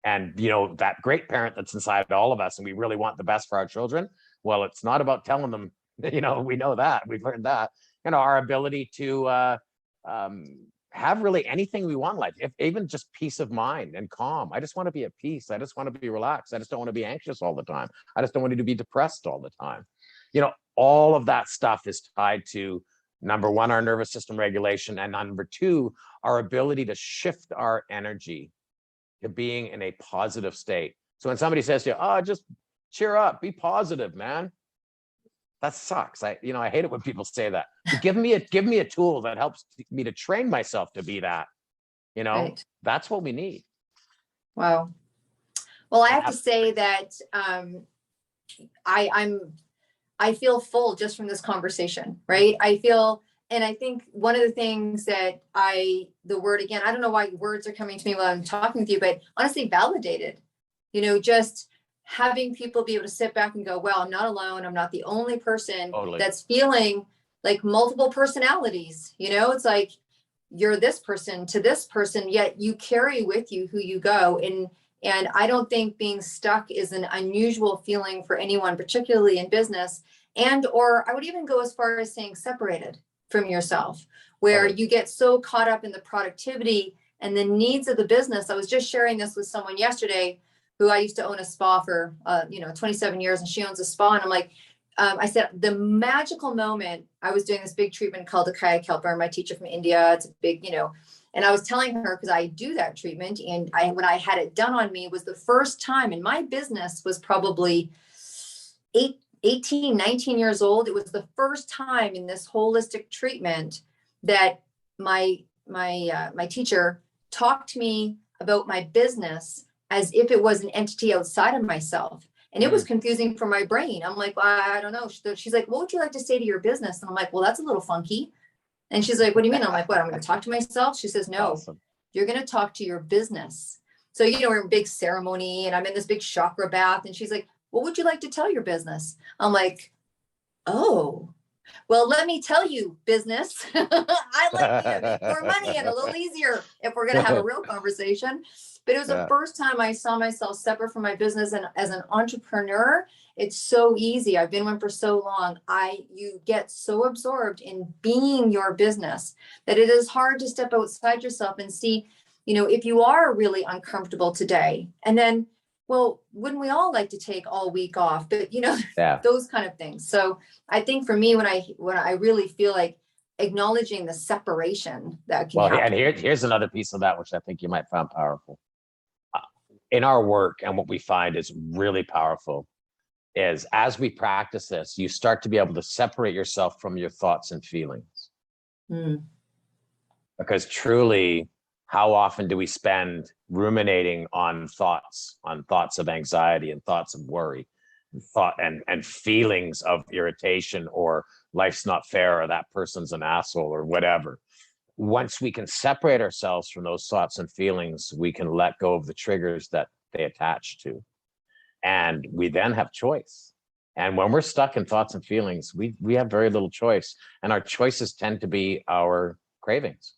[SPEAKER 2] and, that great parent that's inside all of us, and we really want the best for our children. Well, it's not about telling them, we know that, we've learned that, our ability to have really anything we want in life, if even just peace of mind and calm. I just want to be at peace. I just want to be relaxed. I just don't want to be anxious all the time. I just don't want to be depressed all the time. All of that stuff is tied to, number one, our nervous system regulation, and number two, our ability to shift our energy to being in a positive state. So when somebody says to you, oh, just cheer up, be positive, man, that sucks. I hate it when people say that. So give me a tool that helps me to train myself to be that. That's what we need.
[SPEAKER 1] Wow. Well, I have to say that I feel full just from this conversation, right? And I think one of the things that the word, again, I don't know why words are coming to me while I'm talking with you, but honestly, validated, just having people be able to sit back and go, well, I'm not alone. I'm not the only person that's feeling like multiple personalities. It's like you're this person to this person, yet you carry with you who you go. And I don't think being stuck is an unusual feeling for anyone, particularly in business, or I would even go as far as saying separated from yourself, where you get so caught up in the productivity and the needs of the business. I was just sharing this with someone yesterday who I used to own a spa for, 27 years, and she owns a spa. And I'm like, I said, the magical moment, I was doing this big treatment called the Kaya Kelper, my teacher from India. It's a big, and I was telling her, because I do that treatment, and when I had it done on me, was the first time, and my business was probably 18, 19 years old. It was the first time in this holistic treatment that my teacher talked to me about my business as if it was an entity outside of myself. And it was confusing for my brain. I'm like, well, I don't know. She's like, what would you like to say to your business? And I'm like, well, that's a little funky. And she's like, what do you mean? I'm like, what? I'm going to talk to myself? She says, no, awesome. You're going to talk to your business. So, we're in a big ceremony and I'm in this big chakra bath. And she's like, what would you like to tell your business? I'm like, oh, well, let me tell you, business. I like to make more money and a little easier if we're going to have a real conversation. But it was the first time I saw myself separate from my business and as an entrepreneur. it's so easy. I've been one for so long. You get so absorbed in being your business that it is hard to step outside yourself and see, if you are really uncomfortable today, and then, well, wouldn't we all like to take all week off? But
[SPEAKER 2] Yeah.
[SPEAKER 1] those kind of things. So I think for me, when I really feel like acknowledging the separation that can happen.
[SPEAKER 2] And here's another piece of that, which I think you might find powerful. In our work, and what we find is really powerful, is as we practice this, you start to be able to separate yourself from your thoughts and feelings. Because truly, how often do we spend ruminating on thoughts of anxiety and thoughts of worry, and feelings of irritation, or life's not fair, or that person's an asshole, or whatever? Once we can separate ourselves from those thoughts and feelings, we can let go of the triggers that they attach to. And we then have choice. And when we're stuck in thoughts and feelings, we have very little choice. And our choices tend to be our cravings.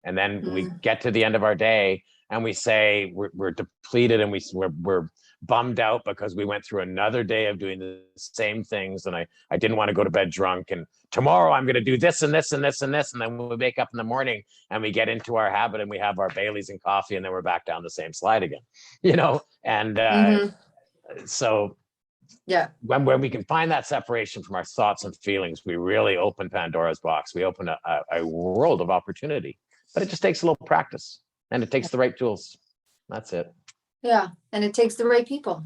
[SPEAKER 2] And then we get to the end of our day and we say we're depleted, and we're bummed out because we went through another day of doing the same things, and I didn't want to go to bed drunk, and tomorrow I'm going to do this and this and this and this. And then we wake up in the morning and we get into our habit and we have our Baileys and coffee, and then we're back down the same slide again, and so
[SPEAKER 1] yeah,
[SPEAKER 2] when we can find that separation from our thoughts and feelings, we really open Pandora's box. We open a world of opportunity, but it just takes a little practice, and it takes the right tools. That's it.
[SPEAKER 1] Yeah. And it takes the right people.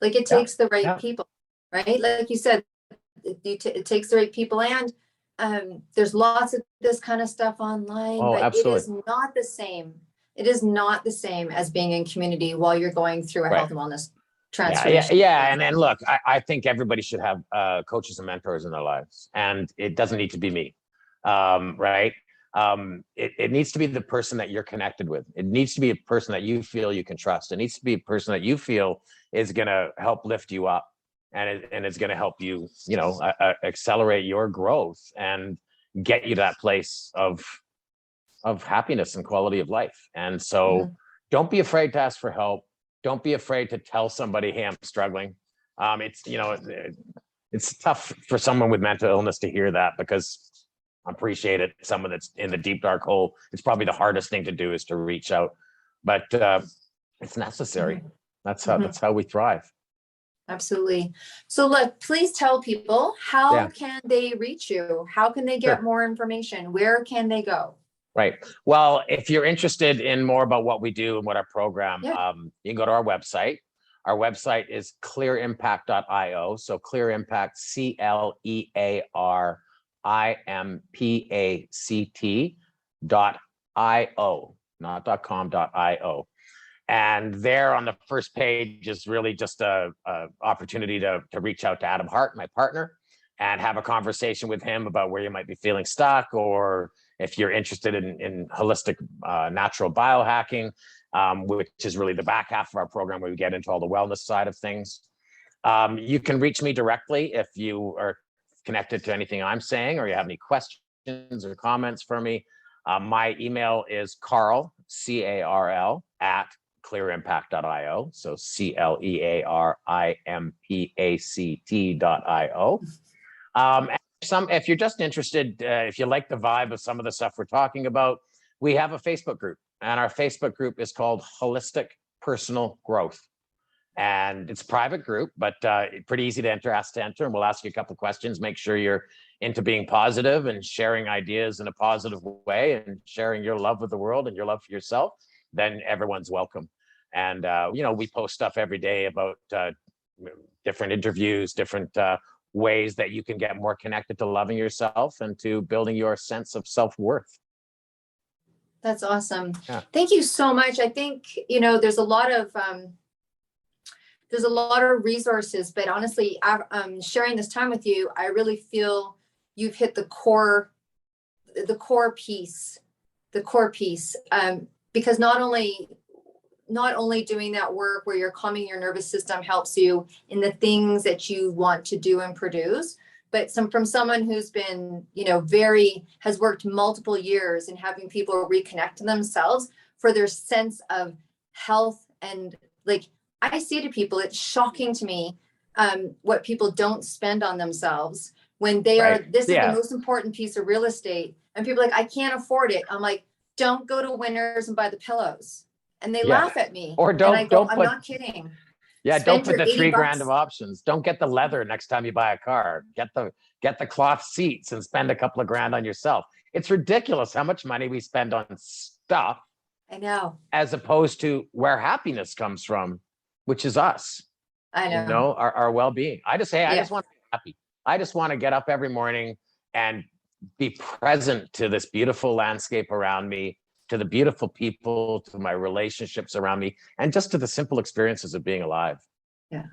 [SPEAKER 1] Like it takes the right people, right? Like you said, it takes the right people. And there's lots of this kind of stuff online, but
[SPEAKER 2] absolutely.
[SPEAKER 1] It is not the same. It is not the same as being in community while you're going through a health and wellness transformation.
[SPEAKER 2] Yeah. And look, I think everybody should have coaches and mentors in their lives, and it doesn't need to be me, right? It needs to be the person that you're connected with. It needs to be a person that you feel you can trust. It needs to be a person that you feel is going to help lift you up, and it's going to help you, accelerate your growth and get you to that place of happiness and quality of life. And so don't be afraid to ask for help. Don't be afraid to tell somebody, hey, I'm struggling. It's tough for someone with mental illness to hear that, because I appreciate it. Someone that's in the deep, dark hole, it's probably the hardest thing to do, is to reach out, but it's necessary. That's how we thrive.
[SPEAKER 1] Absolutely. So look, please tell people, how can they reach you? How can they get more information? Where can they go?
[SPEAKER 2] Right. Well, if you're interested in more about what we do and what our program, you can go to our website. Our website is clearimpact.io. So Clear Impact, CLEARIMPACT.io, not .com.io. And there on the first page is really just a opportunity to reach out to Adam Hart, my partner, and have a conversation with him about where you might be feeling stuck, or if you're interested in holistic natural biohacking, which is really the back half of our program, where we get into all the wellness side of things. You can reach me directly if you are connected to anything I'm saying, or you have any questions or comments for me. My email is Carl, CARL, at clearimpact.io. So CLEARIMPACT.io. If you're just interested, if you like the vibe of some of the stuff we're talking about, we have a Facebook group, and our Facebook group is called Holistic Personal Growth. And it's a private group, but pretty easy to enter, and we'll ask you a couple of questions. Make sure you're into being positive and sharing ideas in a positive way, and sharing your love with the world and your love for yourself. Then everyone's welcome. And, we post stuff every day about different interviews, different ways that you can get more connected to loving yourself and to building your sense of self-worth.
[SPEAKER 1] That's awesome. Yeah. Thank you so much. I think, there's a lot of resources, but honestly, sharing this time with you, I really feel you've hit the core piece, because not only doing that work where you're calming your nervous system helps you in the things that you want to do and produce, but from someone who's been, has worked multiple years in having people reconnect to themselves for their sense of health. And like I say to people, it's shocking to me what people don't spend on themselves when they
[SPEAKER 2] Right.
[SPEAKER 1] are, this is
[SPEAKER 2] Yeah.
[SPEAKER 1] the most important piece of real estate. And people are like, I can't afford it. I'm like, don't go to Winners and buy the pillows. And they
[SPEAKER 2] Yeah.
[SPEAKER 1] laugh at me.
[SPEAKER 2] Or
[SPEAKER 1] And I go,
[SPEAKER 2] don't
[SPEAKER 1] I'm
[SPEAKER 2] put,
[SPEAKER 1] not kidding.
[SPEAKER 2] yeah, don't
[SPEAKER 1] Spend
[SPEAKER 2] put
[SPEAKER 1] your
[SPEAKER 2] the
[SPEAKER 1] 80
[SPEAKER 2] $3,000 of
[SPEAKER 1] bucks.
[SPEAKER 2] options. Don't get the leather next time you buy a car. Get the cloth seats and spend a couple of grand on yourself. It's ridiculous how much money we spend on stuff
[SPEAKER 1] I know.
[SPEAKER 2] as opposed to where happiness comes from, which is us,
[SPEAKER 1] I
[SPEAKER 2] you
[SPEAKER 1] know.
[SPEAKER 2] know, our well-being. I just
[SPEAKER 1] Yeah.
[SPEAKER 2] just want to be happy. I just want to get up every morning and be present to this beautiful landscape around me, to the beautiful people, to my relationships around me, and just to the simple experiences of being alive.
[SPEAKER 1] Yeah.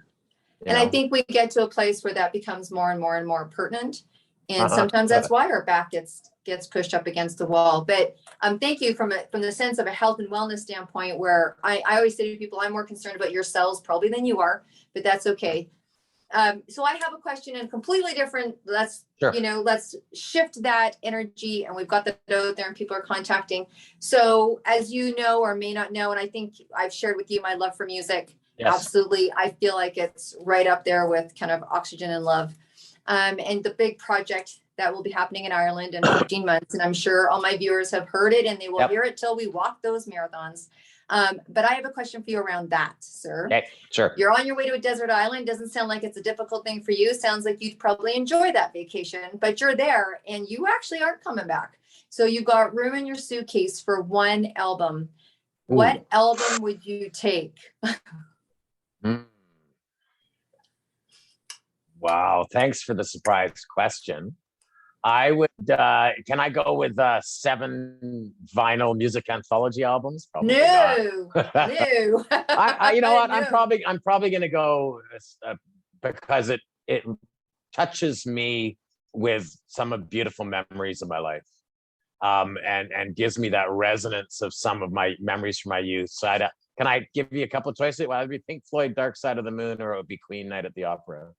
[SPEAKER 2] You
[SPEAKER 1] And I
[SPEAKER 2] know?
[SPEAKER 1] think we get to a place where that becomes more and more and more pertinent. And sometimes that's why our back gets pushed up against the wall. But thank you from the sense of a health and wellness standpoint, where I always say to people, I'm more concerned about your cells probably than you are, but that's okay. So I have a question and completely different. Let's,
[SPEAKER 2] Sure.
[SPEAKER 1] let's shift that energy, and we've got that out there and people are contacting. So as you know, or may not know, and I think I've shared with you my love for music.
[SPEAKER 2] Yes.
[SPEAKER 1] Absolutely. I feel like it's right up there with kind of Oxygen and Love. And the big project that will be happening in Ireland in 15 months. And I'm sure all my viewers have heard it, and they will hear it till we walk those marathons. But I have a question for you around that, sir.
[SPEAKER 2] Okay, sure.
[SPEAKER 1] You're on your way to a desert island. Doesn't sound like it's a difficult thing for you. Sounds like you'd probably enjoy that vacation, but you're there and you actually aren't coming back. So you got room in your suitcase for one album. Ooh. What album would you take?
[SPEAKER 2] Wow, thanks for the surprise question. I would, can I go with 7 vinyl music anthology albums? Probably
[SPEAKER 1] no.
[SPEAKER 2] You know what?
[SPEAKER 1] No.
[SPEAKER 2] I'm probably going to go because it touches me with some of beautiful memories of my life, and gives me that resonance of some of my memories from my youth. So can I give you a couple of choices? Well, it'd be Pink Floyd, Dark Side of the Moon, or it would be Queen, Night at the Opera.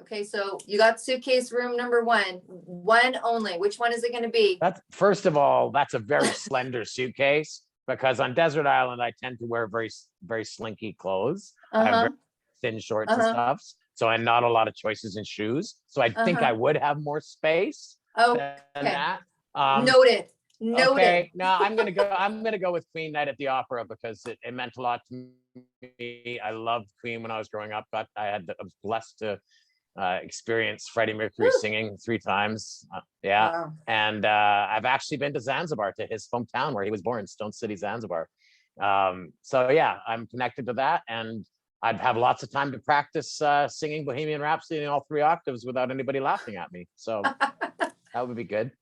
[SPEAKER 1] Okay, so you got suitcase room number one only. Which one is it going to be?
[SPEAKER 2] First of all, that's a very slender suitcase, because on desert island I tend to wear very, very slinky clothes. I have very thin shorts and stuff, so I'm not a lot of choices in shoes. So I think I would have more space than that.
[SPEAKER 1] Noted.
[SPEAKER 2] Okay, no, I'm gonna go with Queen, Night at the Opera, because it meant a lot to me. I loved Queen when I was growing up, but I was blessed to experience Freddie Mercury singing 3 times. Wow. And I've actually been to Zanzibar, to his hometown where he was born, Stone City, Zanzibar. So yeah, I'm connected to that, and I'd have lots of time to practice singing Bohemian Rhapsody in all 3 octaves without anybody laughing at me. So that would be good.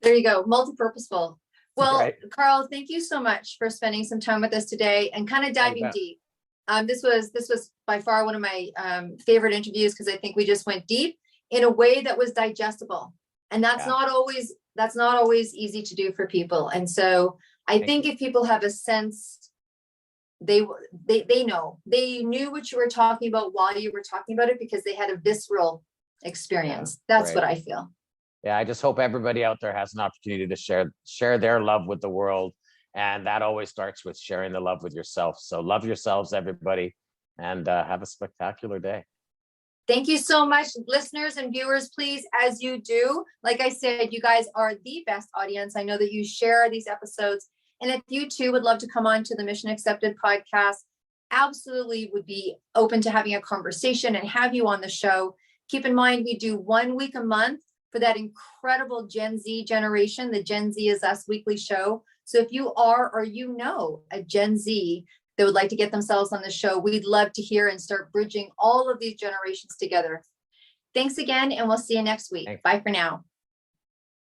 [SPEAKER 1] There you go. Multi-purposeful. Well,
[SPEAKER 2] right.
[SPEAKER 1] Carl, thank you so much for spending some time with us today and kind of diving deep. This was by far one of my favorite interviews, because I think we just went deep in a way that was digestible, and that's not always easy to do for people. And so I think if people have a sense, they knew what you were talking about while you were talking about it, because they had a visceral experience. That's what I feel.
[SPEAKER 2] Yeah, I just hope everybody out there has an opportunity to share their love with the world. And that always starts with sharing the love with yourself. So love yourselves, everybody, and have a spectacular day. Thank you so much, listeners and viewers. Please, as you do, like I said, you guys are the best audience. I know that you share these episodes. And if you too would love to come on to the Mission Accepted podcast, absolutely would be open to having a conversation and have you on the show. Keep in mind, we do 1 week a month for that incredible Gen Z generation. The Gen Z is Us weekly show. So if you are, or you know, a Gen Z that would like to get themselves on the show, we'd love to hear and start bridging all of these generations together. Thanks again, and we'll see you next week. Bye for now.